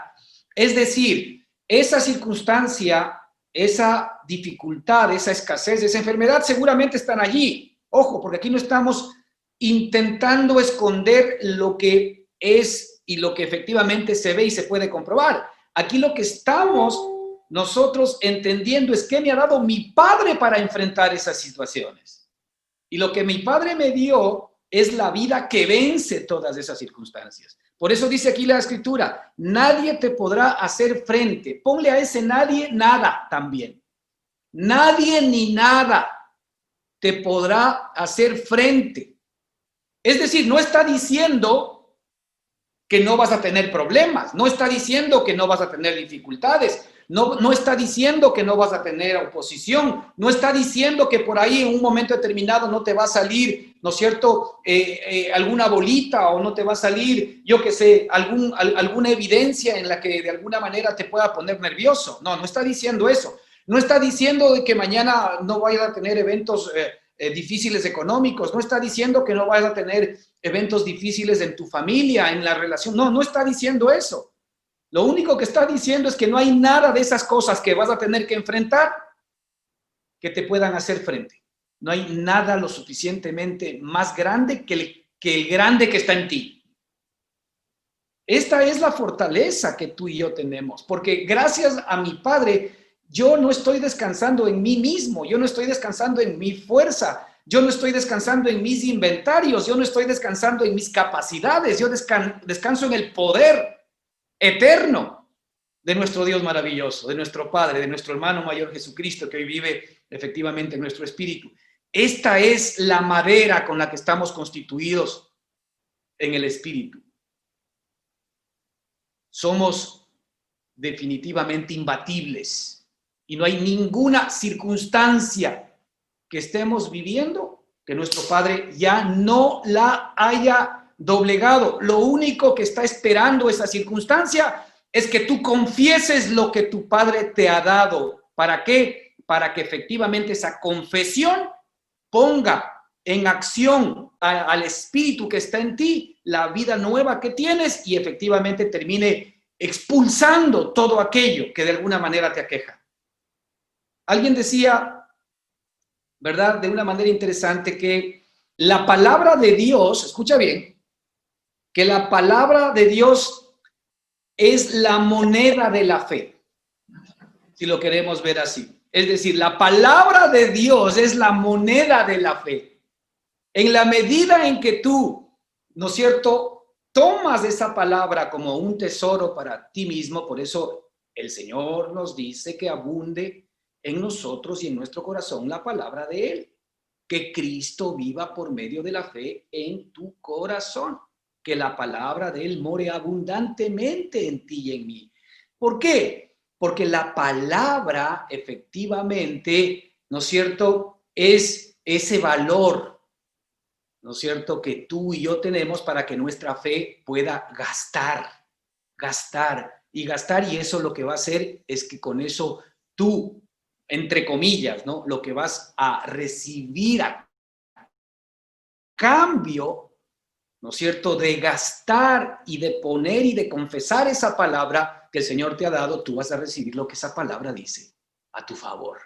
Es decir, esa circunstancia, esa dificultad, esa escasez, esa enfermedad seguramente están allí. Ojo, porque aquí no estamos intentando esconder lo que es y lo que efectivamente se ve y se puede comprobar. Aquí lo que estamos nosotros entendiendo es que me ha dado mi Padre para enfrentar esas situaciones. Y lo que mi Padre me dio es la vida que vence todas esas circunstancias. Por eso dice aquí la Escritura, nadie te podrá hacer frente. Ponle a ese nadie nada también. Nadie ni nada te podrá hacer frente. Es decir, no está diciendo que no vas a tener problemas, no está diciendo que no vas a tener dificultades, no está diciendo que no vas a tener oposición, no está diciendo que por ahí en un momento determinado no te va a salir, ¿no es cierto?, alguna bolita o no te va a salir, yo qué sé, alguna evidencia en la que de alguna manera te pueda poner nervioso. No está diciendo eso. No está diciendo de que mañana no vayas a tener eventos difíciles económicos, no está diciendo que no vayas a tener eventos difíciles en tu familia, en la relación. No está diciendo eso. Lo único que está diciendo es que no hay nada de esas cosas que vas a tener que enfrentar que te puedan hacer frente. No hay nada lo suficientemente más grande que el grande que está en ti. Esta es la fortaleza que tú y yo tenemos, porque gracias a mi Padre, yo no estoy descansando en mí mismo, yo no estoy descansando en mi fuerza, yo no estoy descansando en mis inventarios, yo no estoy descansando en mis capacidades, yo descanso en el poder eterno de nuestro Dios maravilloso, de nuestro Padre, de nuestro hermano mayor Jesucristo, que hoy vive efectivamente en nuestro espíritu. Esta es la madera con la que estamos constituidos en el espíritu. Somos definitivamente imbatibles y no hay ninguna circunstancia que estemos viviendo que nuestro Padre ya no la haya doblegado. Lo único que está esperando esa circunstancia es que tú confieses lo que tu Padre te ha dado. ¿Para qué? Para que efectivamente esa confesión ponga en acción al espíritu que está en ti, la vida nueva que tienes, y efectivamente termine expulsando todo aquello que de alguna manera te aqueja. Alguien decía, ¿verdad?, de una manera interesante, que la palabra de Dios, escucha bien, que la palabra de Dios es la moneda de la fe, si lo queremos ver así. Es decir, la palabra de Dios es la moneda de la fe. En la medida en que tú, ¿no es cierto?, tomas esa palabra como un tesoro para ti mismo, por eso el Señor nos dice que abunde en nosotros y en nuestro corazón la palabra de Él. Que Cristo viva por medio de la fe en tu corazón. Que la palabra de Él more abundantemente en ti y en mí. ¿Por qué? Porque la palabra efectivamente, ¿no es cierto?, es ese valor, ¿no es cierto?, que tú y yo tenemos para que nuestra fe pueda gastar, y eso lo que va a hacer es que con eso tú, entre comillas, ¿no?, lo que vas a recibir a cambio, ¿no es cierto?, de gastar y de poner y de confesar esa palabra que el Señor te ha dado, tú vas a recibir lo que esa palabra dice a tu favor.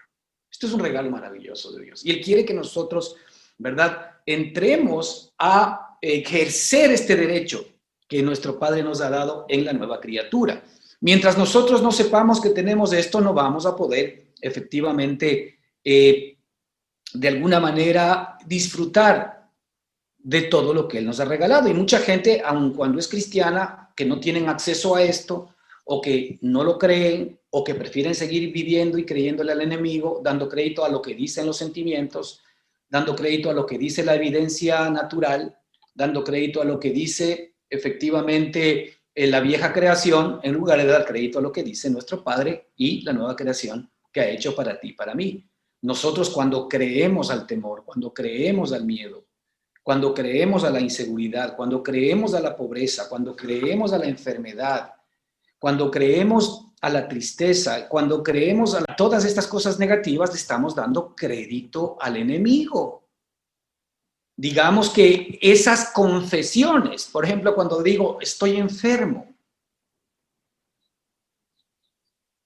Esto es un regalo maravilloso de Dios. Y Él quiere que nosotros ¿verdad? Entremos a ejercer este derecho que nuestro Padre nos ha dado en la nueva criatura. Mientras nosotros no sepamos que tenemos esto, no vamos a poder efectivamente, de alguna manera, disfrutar de todo lo que Él nos ha regalado. Y mucha gente, aun cuando es cristiana, que no tienen acceso a esto, o que no lo creen, o que prefieren seguir viviendo y creyéndole al enemigo, dando crédito a lo que dicen los sentimientos, dando crédito a lo que dice la evidencia natural, dando crédito a lo que dice efectivamente la vieja creación, en lugar de dar crédito a lo que dice nuestro Padre y la nueva creación que ha hecho para ti y para mí. Nosotros, cuando creemos al temor, cuando creemos al miedo, cuando creemos a la inseguridad, cuando creemos a la pobreza, cuando creemos a la enfermedad, cuando creemos a la tristeza, cuando creemos a todas estas cosas negativas, le estamos dando crédito al enemigo. Digamos que esas confesiones, por ejemplo, cuando digo estoy enfermo,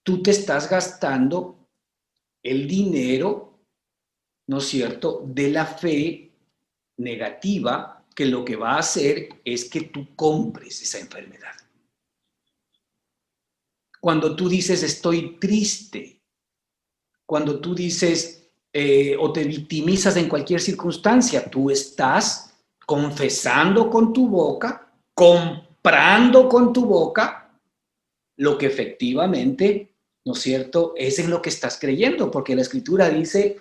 tú te estás gastando el dinero, ¿no es cierto?, de la fe negativa, que lo que va a hacer es que tú compres esa enfermedad. Cuando tú dices estoy triste, cuando tú dices o te victimizas en cualquier circunstancia, tú estás confesando con tu boca, comprando con tu boca lo que efectivamente, ¿no es cierto?, es en lo que estás creyendo, porque la Escritura dice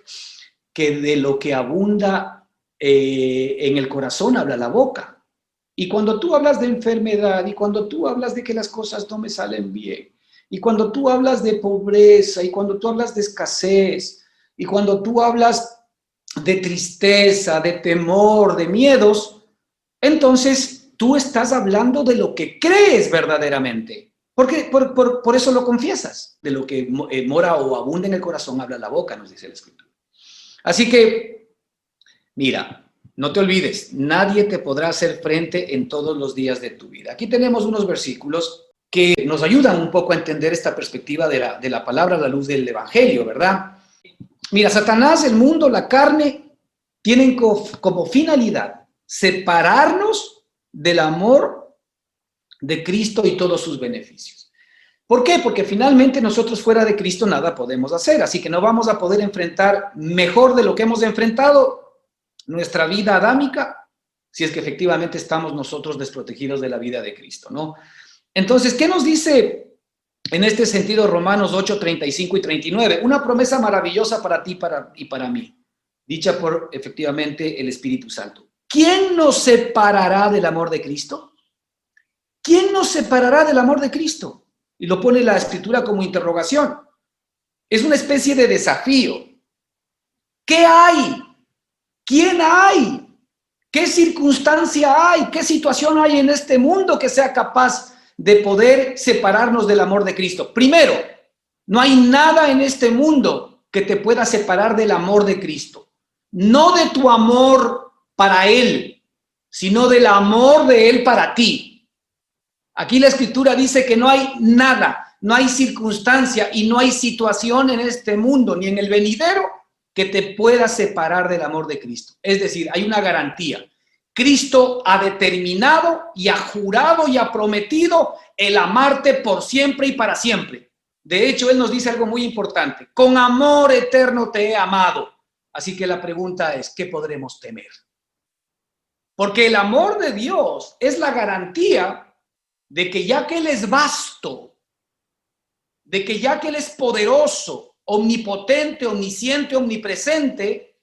que de lo que abunda en el corazón habla la boca. Y cuando tú hablas de enfermedad, y cuando tú hablas de que las cosas no me salen bien, y cuando tú hablas de pobreza, y cuando tú hablas de escasez, y cuando tú hablas de tristeza, de temor, de miedos, entonces tú estás hablando de lo que crees verdaderamente. Porque por eso lo confiesas. De lo que mora o abunda en el corazón habla la boca, nos dice la Escritura. Así que, mira, no te olvides, nadie te podrá hacer frente en todos los días de tu vida. Aquí tenemos unos versículos que nos ayudan un poco a entender esta perspectiva de la palabra a la luz del Evangelio, ¿verdad? Mira, Satanás, el mundo, la carne, tienen como finalidad separarnos del amor de Cristo y todos sus beneficios. ¿Por qué? Porque finalmente nosotros fuera de Cristo nada podemos hacer, así que no vamos a poder enfrentar mejor de lo que hemos enfrentado nuestra vida adámica, si es que efectivamente estamos nosotros desprotegidos de la vida de Cristo, ¿no? Entonces, ¿qué nos dice en este sentido Romanos 8, 35 y 39? Una promesa maravillosa para ti y para mí, dicha por efectivamente el Espíritu Santo. ¿Quién nos separará del amor de Cristo? ¿Quién nos separará del amor de Cristo? Y lo pone la Escritura como interrogación. Es una especie de desafío. ¿Qué hay? ¿Quién hay? ¿Qué circunstancia hay? ¿Qué situación hay en este mundo que sea capaz de poder separarnos del amor de Cristo? Primero, no hay nada en este mundo que te pueda separar del amor de Cristo. No de tu amor para Él, sino del amor de Él para ti. Aquí la Escritura dice que no hay nada, no hay circunstancia y no hay situación en este mundo, ni en el venidero, que te pueda separar del amor de Cristo. Es decir, hay una garantía. Cristo ha determinado y ha jurado y ha prometido el amarte por siempre y para siempre. De hecho, Él nos dice algo muy importante. Con amor eterno te he amado. Así que la pregunta es, ¿qué podremos temer? Porque el amor de Dios es la garantía de que ya que Él es vasto, de que ya que Él es poderoso, omnipotente, omnisciente, omnipresente,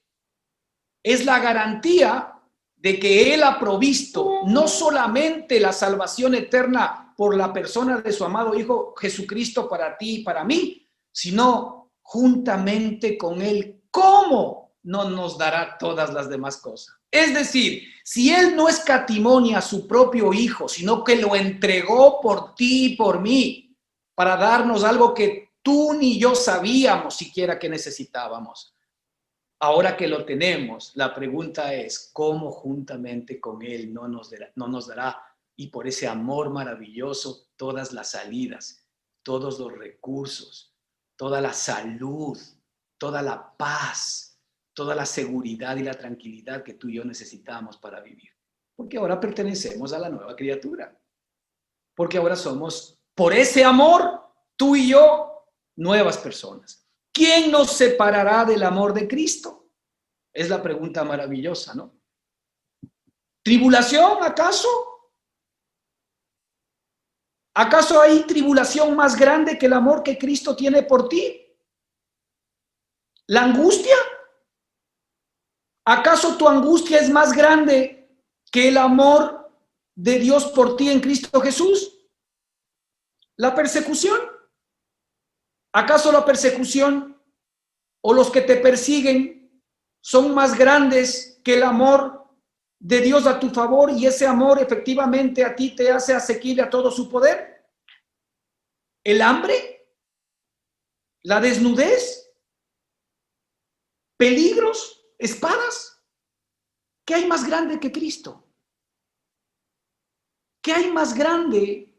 es la garantía de que Él ha provisto no solamente la salvación eterna por la persona de su amado Hijo Jesucristo para ti y para mí, sino juntamente con Él, ¿cómo no nos dará todas las demás cosas? Es decir, si Él no escatimó a su propio Hijo, sino que lo entregó por ti y por mí, para darnos algo que tú ni yo sabíamos siquiera que necesitábamos. Ahora que lo tenemos, la pregunta es, ¿cómo juntamente con Él no nos dará, y por ese amor maravilloso, todas las salidas, todos los recursos, toda la salud, toda la paz, toda la seguridad y la tranquilidad que tú y yo necesitamos para vivir. Porque ahora pertenecemos a la nueva criatura. Porque ahora somos, por ese amor, tú y yo, nuevas personas. ¿Quién nos separará del amor de Cristo? Es la pregunta maravillosa, ¿no? ¿Tribulación, acaso? ¿Acaso hay tribulación más grande que el amor que Cristo tiene por ti? ¿La angustia? ¿Acaso tu angustia es más grande que el amor de Dios por ti en Cristo Jesús? ¿La persecución? ¿Acaso la persecución o los que te persiguen son más grandes que el amor de Dios a tu favor y ese amor efectivamente a ti te hace asequible a todo su poder? ¿El hambre? ¿La desnudez? ¿Peligros? ¿Espadas? ¿Qué hay más grande que Cristo? ¿Qué hay más grande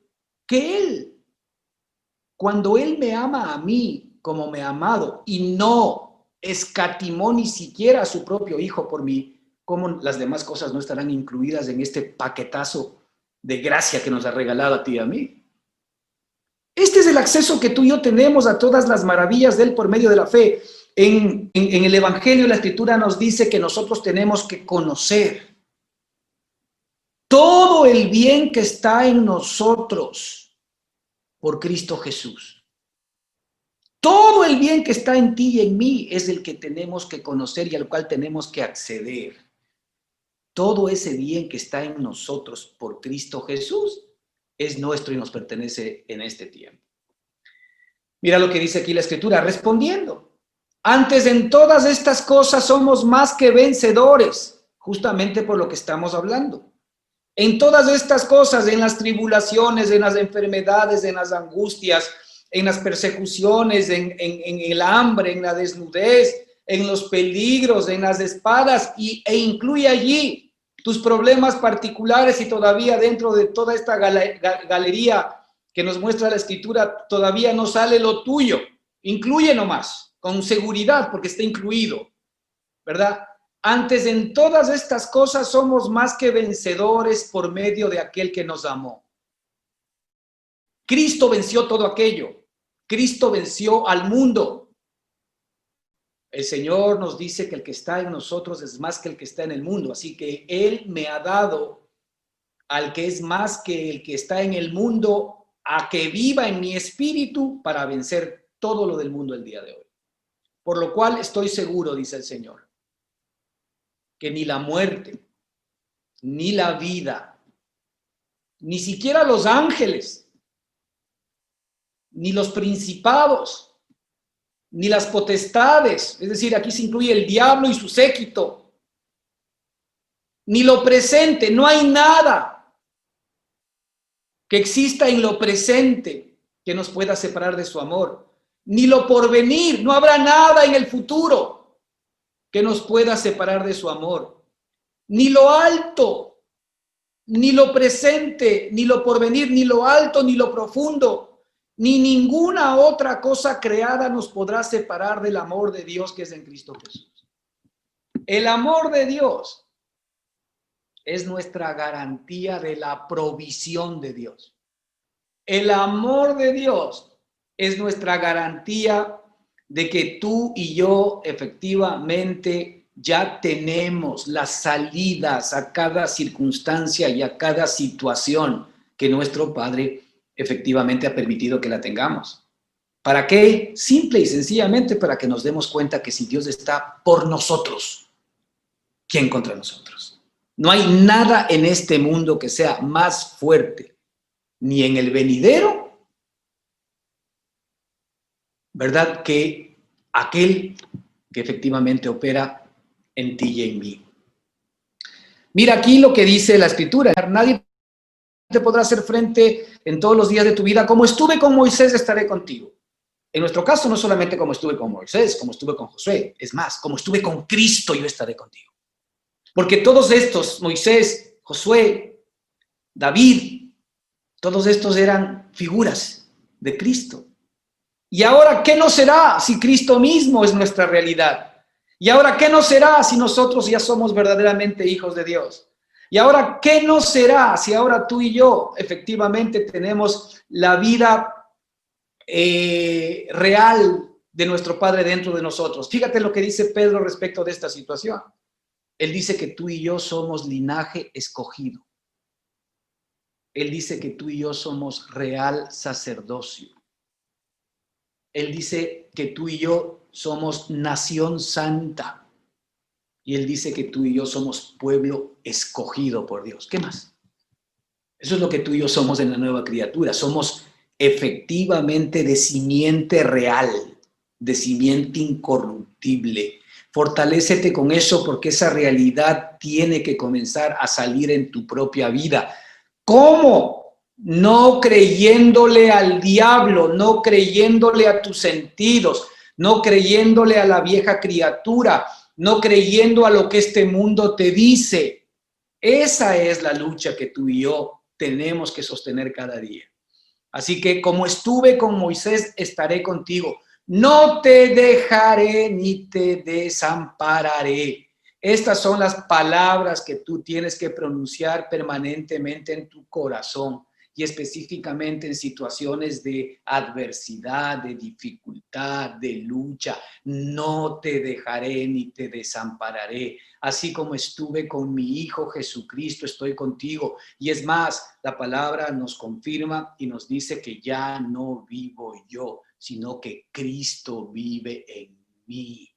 que Él? Cuando Él me ama a mí como me ha amado y no escatimó ni siquiera a su propio Hijo por mí, ¿cómo las demás cosas no estarán incluidas en este paquetazo de gracia que nos ha regalado a ti y a mí? Este es el acceso que tú y yo tenemos a todas las maravillas de Él por medio de la fe. En el Evangelio, la Escritura nos dice que nosotros tenemos que conocer todo el bien que está en nosotros por Cristo Jesús. Todo el bien que está en ti y en mí es el que tenemos que conocer y al cual tenemos que acceder. Todo ese bien que está en nosotros por Cristo Jesús es nuestro y nos pertenece en este tiempo. Mira lo que dice aquí la Escritura, respondiendo: antes en todas estas cosas somos más que vencedores, justamente por lo que estamos hablando. En todas estas cosas, en las tribulaciones, en las enfermedades, en las angustias, en las persecuciones, en el hambre, en la desnudez, en los peligros, en las espadas, e incluye allí tus problemas particulares y todavía dentro de toda esta galería que nos muestra la Escritura, todavía no sale lo tuyo. Incluye nomás, con seguridad, porque está incluido, ¿verdad? Antes en todas estas cosas somos más que vencedores por medio de aquel que nos amó. Cristo venció todo aquello. Cristo venció al mundo. El Señor nos dice que el que está en nosotros es más que el que está en el mundo. Así que Él me ha dado al que es más que el que está en el mundo, a que viva en mi espíritu para vencer todo lo del mundo el día de hoy. Por lo cual estoy seguro, dice el Señor, que ni la muerte, ni la vida, ni siquiera los ángeles, ni los principados, ni las potestades, es decir, aquí se incluye el diablo y su séquito, ni lo presente, no hay nada que exista en lo presente que nos pueda separar de su amor, ni lo porvenir, no habrá nada en el futuro que nos pueda separar de su amor, ni lo alto, ni lo presente, ni lo porvenir, ni lo alto, ni lo profundo, ni ninguna otra cosa creada nos podrá separar del amor de Dios que es en Cristo Jesús. El amor de Dios es nuestra garantía de la provisión de Dios. El amor de Dios es nuestra garantía de que tú y yo efectivamente ya tenemos las salidas a cada circunstancia y a cada situación que nuestro Padre efectivamente ha permitido que la tengamos. ¿Para qué? Simple y sencillamente para que nos demos cuenta que si Dios está por nosotros, ¿quién contra nosotros? No hay nada en este mundo que sea más fuerte, ni en el venidero, ¿verdad?, que aquel que efectivamente opera en ti y en mí. Mira aquí lo que dice la Escritura: nadie te podrá hacer frente en todos los días de tu vida. Como estuve con Moisés, estaré contigo. En nuestro caso, no solamente como estuve con Moisés, como estuve con Josué, es más, como estuve con Cristo, yo estaré contigo. Porque todos estos, Moisés, Josué, David, todos estos eran figuras de Cristo. Y ahora, ¿qué no será si Cristo mismo es nuestra realidad? ¿Y ahora qué nos será si nosotros ya somos verdaderamente hijos de Dios? ¿Y ahora qué nos será si ahora tú y yo efectivamente tenemos la vida real de nuestro Padre dentro de nosotros? Fíjate lo que dice Pedro respecto de esta situación. Él dice que tú y yo somos linaje escogido. Él dice que tú y yo somos real sacerdocio. Él dice que tú y yo somos nación santa. Y Él dice que tú y yo somos pueblo escogido por Dios. ¿Qué más? Eso es lo que tú y yo somos en la nueva criatura. Somos efectivamente de simiente real, de simiente incorruptible. Fortalécete con eso, porque esa realidad tiene que comenzar a salir en tu propia vida. ¿Cómo? No creyéndole al diablo, no creyéndole a tus sentidos, no creyéndole a la vieja criatura, no creyendo a lo que este mundo te dice. Esa es la lucha que tú y yo tenemos que sostener cada día. Así que como estuve con Moisés, estaré contigo. No te dejaré ni te desampararé. Estas son las palabras que tú tienes que pronunciar permanentemente en tu corazón y específicamente en situaciones de adversidad, de dificultad, de lucha. No te dejaré ni te desampararé. Así como estuve con mi Hijo Jesucristo, estoy contigo. Y es más, la palabra nos confirma y nos dice que ya no vivo yo, sino que Cristo vive en mí.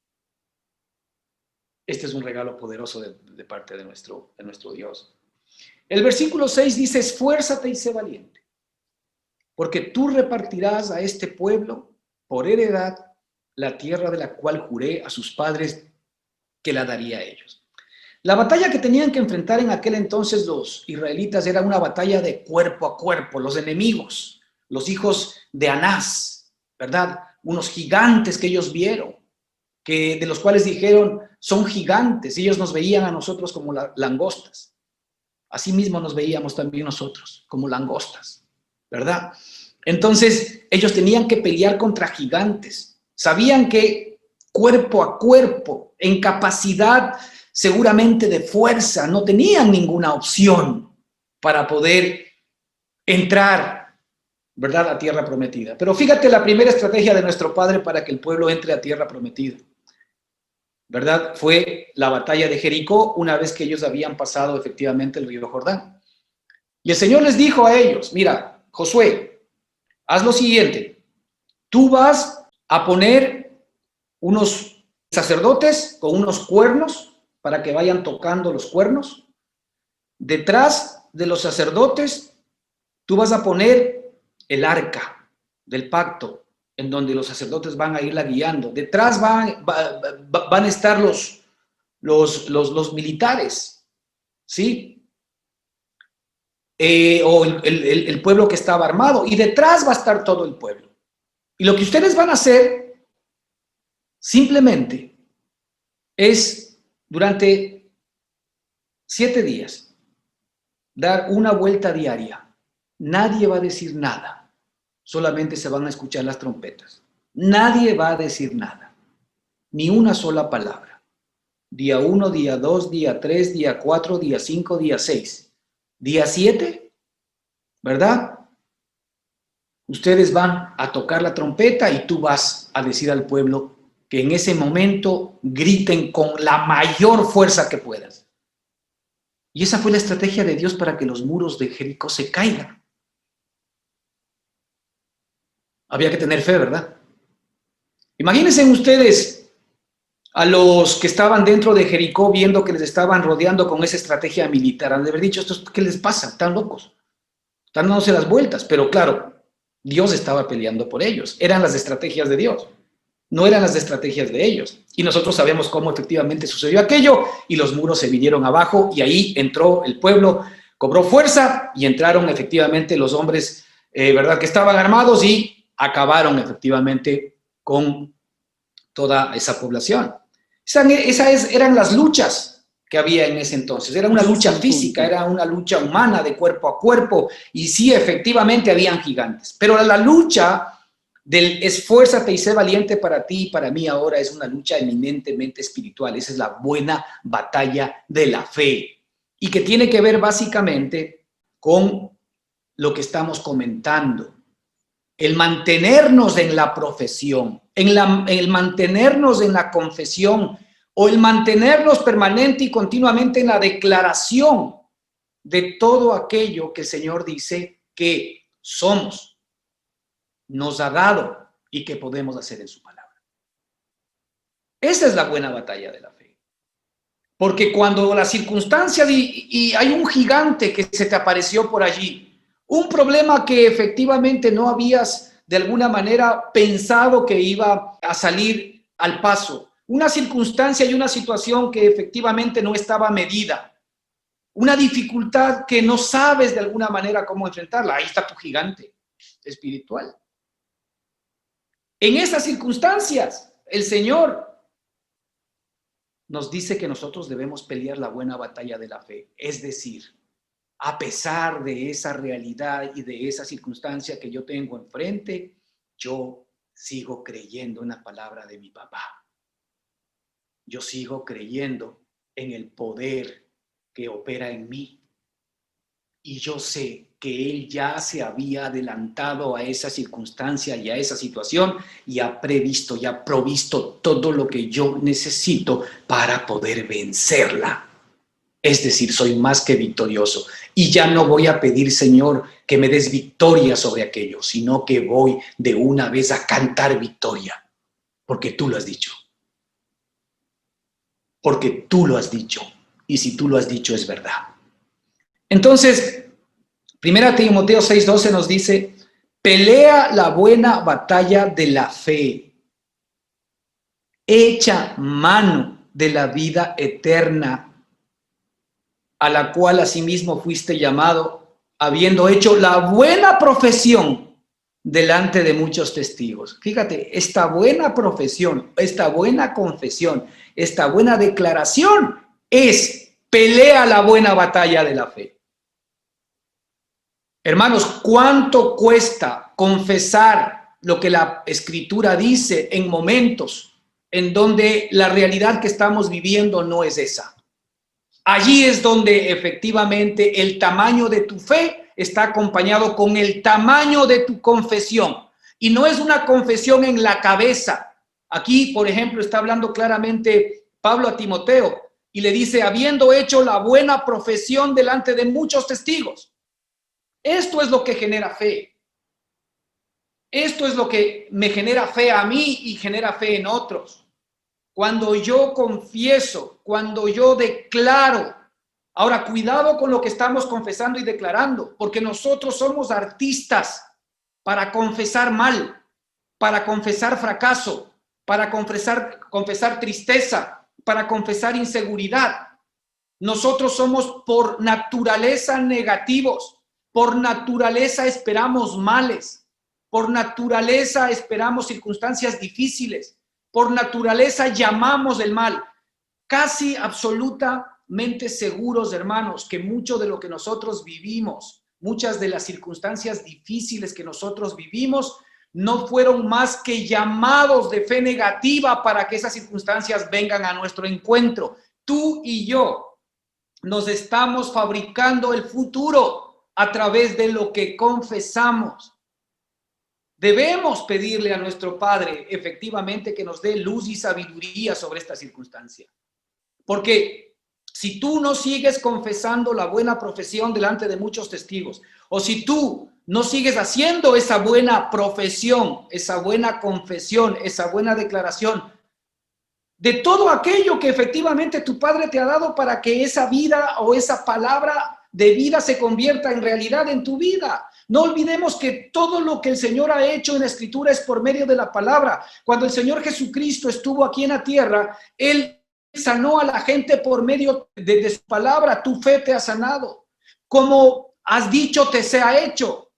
Este es un regalo poderoso de parte de nuestro Dios. El versículo 6 dice: esfuérzate y sé valiente, porque tú repartirás a este pueblo por heredad la tierra de la cual juré a sus padres que la daría a ellos. La batalla que tenían que enfrentar en aquel entonces los israelitas era una batalla de cuerpo a cuerpo. Los enemigos, los hijos de Anás, ¿verdad? Unos gigantes que ellos vieron, de los cuales dijeron: son gigantes. Ellos nos veían a nosotros como langostas. Así mismo nos veíamos también nosotros, como langostas, ¿verdad? Entonces, ellos tenían que pelear contra gigantes. Sabían que cuerpo a cuerpo, en capacidad seguramente de fuerza, no tenían ninguna opción para poder entrar, ¿verdad?, a tierra prometida. Pero fíjate la primera estrategia de nuestro Padre para que el pueblo entre a tierra prometida, ¿verdad? Fue la batalla de Jericó, una vez que ellos habían pasado efectivamente el río Jordán. Y el Señor les dijo a ellos: mira, Josué, haz lo siguiente. Tú vas a poner unos sacerdotes con unos cuernos para que vayan tocando los cuernos. Detrás de los sacerdotes, tú vas a poner el arca del pacto, en donde los sacerdotes van a irla guiando. Detrás van a estar los militares, ¿sí? O el pueblo que estaba armado, y detrás va a estar todo el pueblo. Y lo que ustedes van a hacer simplemente es, durante 7 días, dar una vuelta diaria. Nadie va a decir nada, solamente se van a escuchar las trompetas. Nadie va a decir nada, ni una sola palabra. Día 1, día 2, día 3, día 4, día 5, día 6. Día 7, ¿verdad? Ustedes van a tocar la trompeta y tú vas a decir al pueblo que en ese momento griten con la mayor fuerza que puedas. Y esa fue la estrategia de Dios para que los muros de Jericó se caigan. Había que tener fe, ¿verdad? Imagínense ustedes a los que estaban dentro de Jericó viendo que les estaban rodeando con esa estrategia militar. Han de haber dicho: ¿estos qué les pasa? Están locos. Están dándose las vueltas. Pero claro, Dios estaba peleando por ellos. Eran las estrategias de Dios, no eran las estrategias de ellos. Y nosotros sabemos cómo efectivamente sucedió aquello, y los muros se vinieron abajo, y ahí entró el pueblo, cobró fuerza, y entraron efectivamente los hombres, ¿verdad?, que estaban armados, y acabaron efectivamente con toda esa población. Eran las luchas que había en ese entonces. Era una lucha física, era una lucha humana de cuerpo a cuerpo, y sí, efectivamente habían gigantes. Pero la lucha del esfuérzate y sé valiente para ti y para mí ahora es una lucha eminentemente espiritual. Esa es la buena batalla de la fe y que tiene que ver básicamente con lo que estamos comentando. El mantenernos en la profesión, el mantenernos en la confesión o el mantenernos permanente y continuamente en la declaración de todo aquello que el Señor dice que somos, nos ha dado y que podemos hacer en su palabra. Esa es la buena batalla de la fe. Porque cuando las circunstancias y hay un gigante que se te apareció por allí, un problema que efectivamente no habías de alguna manera pensado que iba a salir al paso, una circunstancia y una situación que efectivamente no estaba medida, una dificultad que no sabes de alguna manera cómo enfrentarla, ahí está tu gigante espiritual. En esas circunstancias, el Señor nos dice que nosotros debemos pelear la buena batalla de la fe, es decir, a pesar de esa realidad y de esa circunstancia que yo tengo enfrente, yo sigo creyendo en la palabra de mi papá. Yo sigo creyendo en el poder que opera en mí. Y yo sé que Él ya se había adelantado a esa circunstancia y a esa situación y ha previsto y ha provisto todo lo que yo necesito para poder vencerla. Es decir, soy más que victorioso y ya no voy a pedir, Señor, que me des victoria sobre aquello, sino que voy de una vez a cantar victoria, porque tú lo has dicho. Porque tú lo has dicho y si tú lo has dicho es verdad. Entonces, 1 Timoteo 6:12 nos dice, pelea la buena batalla de la fe, echa mano de la vida eterna, a la cual asimismo fuiste llamado, habiendo hecho la buena profesión delante de muchos testigos. Fíjate, esta buena profesión, esta buena confesión, esta buena declaración es pelea la buena batalla de la fe. Hermanos, ¿cuánto cuesta confesar lo que la Escritura dice en momentos en donde la realidad que estamos viviendo no es esa? Allí es donde efectivamente el tamaño de tu fe está acompañado con el tamaño de tu confesión. Y no es una confesión en la cabeza. Aquí, por ejemplo, está hablando claramente Pablo a Timoteo y le dice, habiendo hecho la buena profesión delante de muchos testigos. Esto es lo que genera fe. Esto es lo que me genera fe a mí y genera fe en otros. Cuando yo confieso, cuando yo declaro. Ahora, cuidado con lo que estamos confesando y declarando, porque nosotros somos artistas para confesar mal, para confesar fracaso, para confesar tristeza, para confesar inseguridad. Nosotros somos por naturaleza negativos. Por naturaleza esperamos males, por naturaleza esperamos circunstancias difíciles, por naturaleza llamamos el mal. Casi absolutamente seguros, hermanos, que mucho de lo que nosotros vivimos, muchas de las circunstancias difíciles que nosotros vivimos, no fueron más que llamados de fe negativa para que esas circunstancias vengan a nuestro encuentro. Tú y yo nos estamos fabricando el futuro a través de lo que confesamos. Debemos pedirle a nuestro Padre efectivamente que nos dé luz y sabiduría sobre esta circunstancia. Porque si tú no sigues confesando la buena profesión delante de muchos testigos, o si tú no sigues haciendo esa buena profesión, esa buena confesión, esa buena declaración, de todo aquello que efectivamente tu Padre te ha dado para que esa vida o esa palabra de vida se convierta en realidad en tu vida. No olvidemos que todo lo que el Señor ha hecho en la Escritura es por medio de la palabra. Cuando el Señor Jesucristo estuvo aquí en la tierra, Él sanó a la gente por medio de su palabra. Tu fe te ha sanado. Como has dicho, te sea hecho.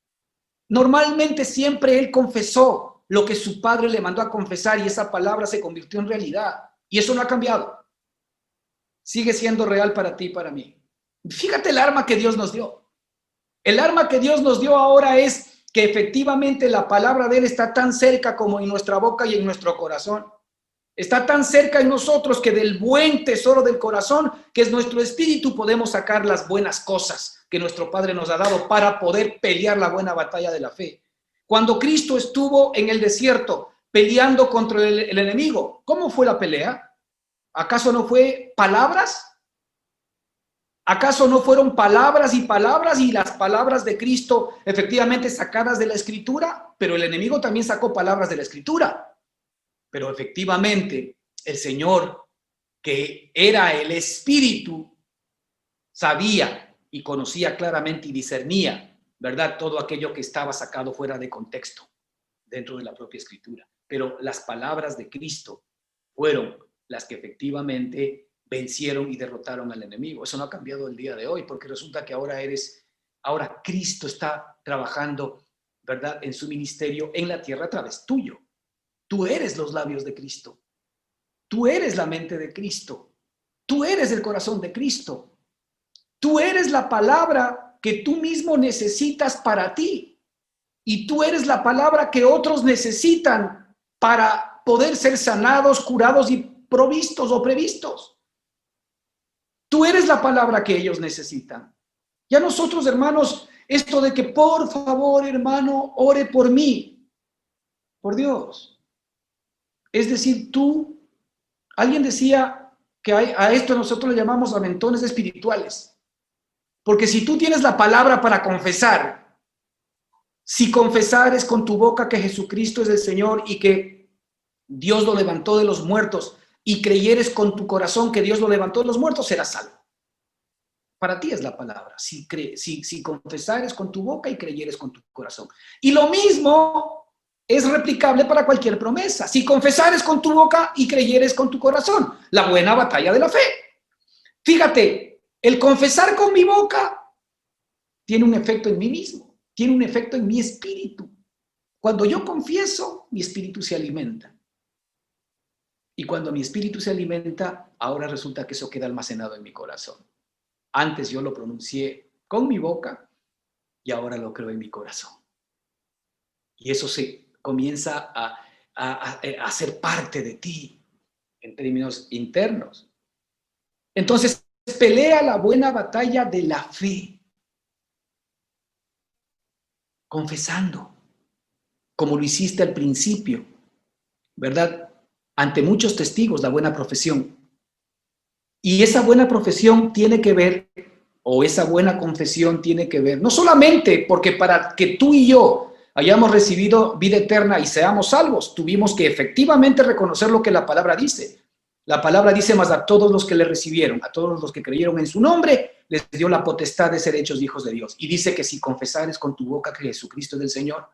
Normalmente siempre Él confesó lo que su Padre le mandó a confesar y esa palabra se convirtió en realidad. Y eso no ha cambiado. Sigue siendo real para ti y para mí. Fíjate el arma que Dios nos dio. El arma que Dios nos dio ahora es que efectivamente la palabra de Él está tan cerca como en nuestra boca y en nuestro corazón. Está tan cerca en nosotros que del buen tesoro del corazón, que es nuestro espíritu, podemos sacar las buenas cosas que nuestro Padre nos ha dado para poder pelear la buena batalla de la fe. Cuando Cristo estuvo en el desierto peleando contra el enemigo, ¿cómo fue la pelea? ¿Acaso no fue palabras? ¿Acaso no fueron palabras y las palabras de Cristo efectivamente sacadas de la Escritura? Pero el enemigo también sacó palabras de la Escritura. Pero efectivamente el Señor, que era el Espíritu, sabía y conocía claramente y discernía, ¿verdad? Todo aquello que estaba sacado fuera de contexto dentro de la propia Escritura. Pero las palabras de Cristo fueron las que efectivamente vencieron y derrotaron al enemigo. Eso no ha cambiado el día de hoy, porque resulta que ahora Cristo está trabajando, ¿verdad?, en su ministerio en la tierra a través tuyo. Tú eres los labios de Cristo. Tú eres la mente de Cristo. Tú eres el corazón de Cristo. Tú eres la palabra que tú mismo necesitas para ti. Y tú eres la palabra que otros necesitan para poder ser sanados, curados y provistos o previstos. Tú eres la palabra que ellos necesitan. Ya nosotros, hermanos, esto de que por favor, hermano, ore por mí, por Dios. Es decir, alguien decía que a esto nosotros le llamamos aventones espirituales. Porque si tú tienes la palabra para confesar, si confesares con tu boca que Jesucristo es el Señor y que Dios lo levantó de los muertos, y creyeres con tu corazón que Dios lo levantó de los muertos, serás salvo. Para ti es la palabra. Si confesares con tu boca y creyeres con tu corazón. Y lo mismo es replicable para cualquier promesa. Si confesares con tu boca y creyeres con tu corazón. La buena batalla de la fe. Fíjate, el confesar con mi boca tiene un efecto en mí mismo. Tiene un efecto en mi espíritu. Cuando yo confieso, mi espíritu se alimenta. Y cuando mi espíritu se alimenta, ahora resulta que eso queda almacenado en mi corazón. Antes yo lo pronuncié con mi boca y ahora lo creo en mi corazón. Y eso se comienza a ser parte de ti en términos internos. Entonces, pelea la buena batalla de la fe, confesando, como lo hiciste al principio, ¿verdad? Ante muchos testigos, la buena profesión. Y esa buena profesión tiene que ver, o esa buena confesión tiene que ver, no solamente porque para que tú y yo hayamos recibido vida eterna y seamos salvos, tuvimos que efectivamente reconocer lo que la palabra dice. La palabra dice: más a todos los que le recibieron, a todos los que creyeron en su nombre, les dio la potestad de ser hechos hijos de Dios. Y dice que si confesares con tu boca que Jesucristo es el Señor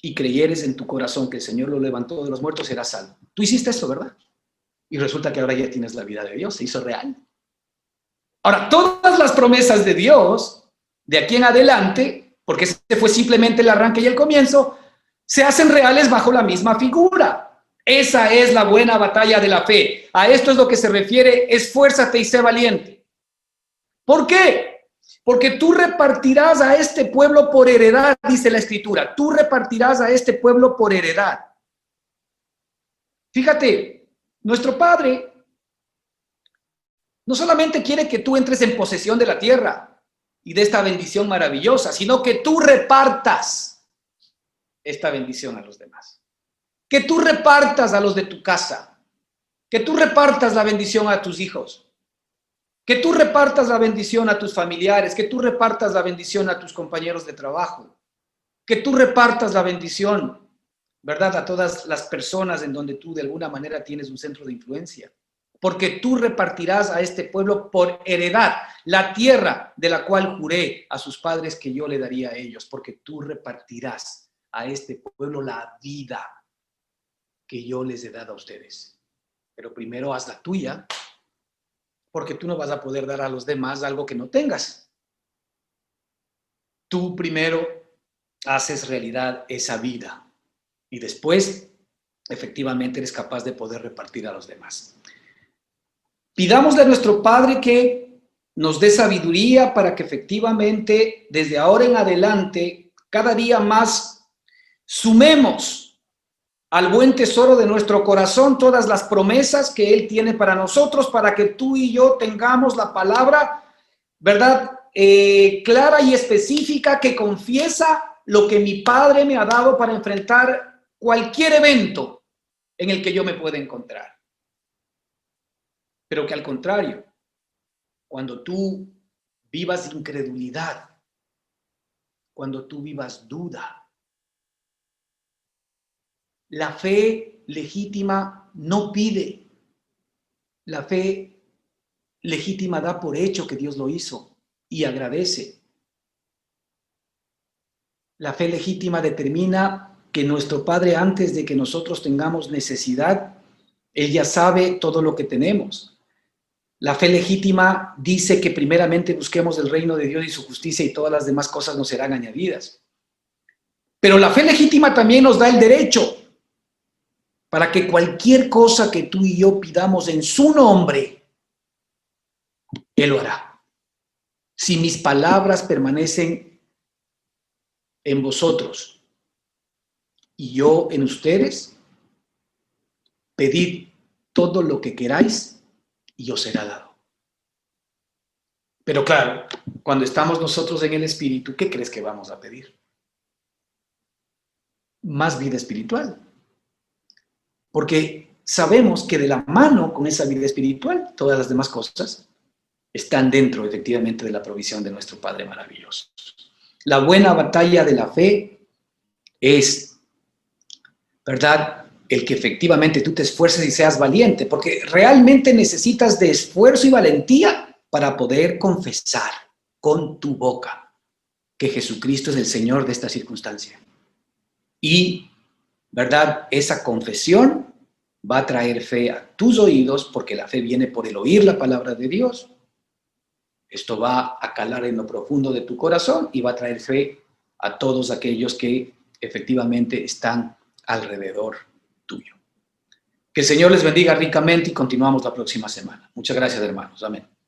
y creyeres en tu corazón que el Señor lo levantó de los muertos, serás salvo. Tú hiciste eso, ¿verdad? Y resulta que ahora ya tienes la vida de Dios, se hizo real. Ahora, todas las promesas de Dios, de aquí en adelante, porque ese fue simplemente el arranque y el comienzo, se hacen reales bajo la misma figura. Esa es la buena batalla de la fe. A esto es lo que se refiere: esfuérzate y sé valiente. ¿Por qué? Porque tú repartirás a este pueblo por heredad, dice la Escritura. Tú repartirás a este pueblo por heredad. Fíjate, nuestro Padre no solamente quiere que tú entres en posesión de la tierra y de esta bendición maravillosa, sino que tú repartas esta bendición a los demás. Que tú repartas a los de tu casa. Que tú repartas la bendición a tus hijos. Que tú repartas la bendición a tus familiares. Que tú repartas la bendición a tus compañeros de trabajo. Que tú repartas la bendición, ¿verdad?, a todas las personas en donde tú de alguna manera tienes un centro de influencia. Porque tú repartirás a este pueblo por heredad la tierra de la cual juré a sus padres que yo le daría a ellos. Porque tú repartirás a este pueblo la vida que yo les he dado a ustedes. Pero primero haz la tuya, porque tú no vas a poder dar a los demás algo que no tengas. Tú primero haces realidad esa vida y después efectivamente eres capaz de poder repartir a los demás. Pidámosle a nuestro Padre que nos dé sabiduría para que efectivamente desde ahora en adelante cada día más sumemos al buen tesoro de nuestro corazón todas las promesas que Él tiene para nosotros, para que tú y yo tengamos la palabra, ¿verdad? Clara y específica, que confiesa lo que mi Padre me ha dado para enfrentar cualquier evento en el que yo me pueda encontrar. Pero que al contrario, cuando tú vivas incredulidad, cuando tú vivas duda, la fe legítima no pide. La fe legítima da por hecho que Dios lo hizo y agradece. La fe legítima determina que nuestro Padre, antes de que nosotros tengamos necesidad, Él ya sabe todo lo que tenemos. La fe legítima dice que primeramente busquemos el reino de Dios y su justicia, y todas las demás cosas nos serán añadidas. Pero la fe legítima también nos da el derecho para que cualquier cosa que tú y yo pidamos en su nombre, Él lo hará. Si mis palabras permanecen en vosotros y yo en ustedes, pedid todo lo que queráis y os será dado. Pero claro, cuando estamos nosotros en el Espíritu, ¿qué crees que vamos a pedir? Más vida espiritual. Porque sabemos que de la mano con esa vida espiritual, todas las demás cosas están dentro, efectivamente, de la provisión de nuestro Padre maravilloso. La buena batalla de la fe es, ¿verdad?, el que efectivamente tú te esfuerces y seas valiente, porque realmente necesitas de esfuerzo y valentía para poder confesar con tu boca que Jesucristo es el Señor de esta circunstancia. Y, ¿verdad?, esa confesión va a traer fe a tus oídos, porque la fe viene por el oír la palabra de Dios. Esto va a calar en lo profundo de tu corazón y va a traer fe a todos aquellos que efectivamente están alrededor tuyo. Que el Señor les bendiga ricamente y continuamos la próxima semana. Muchas gracias, hermanos. Amén.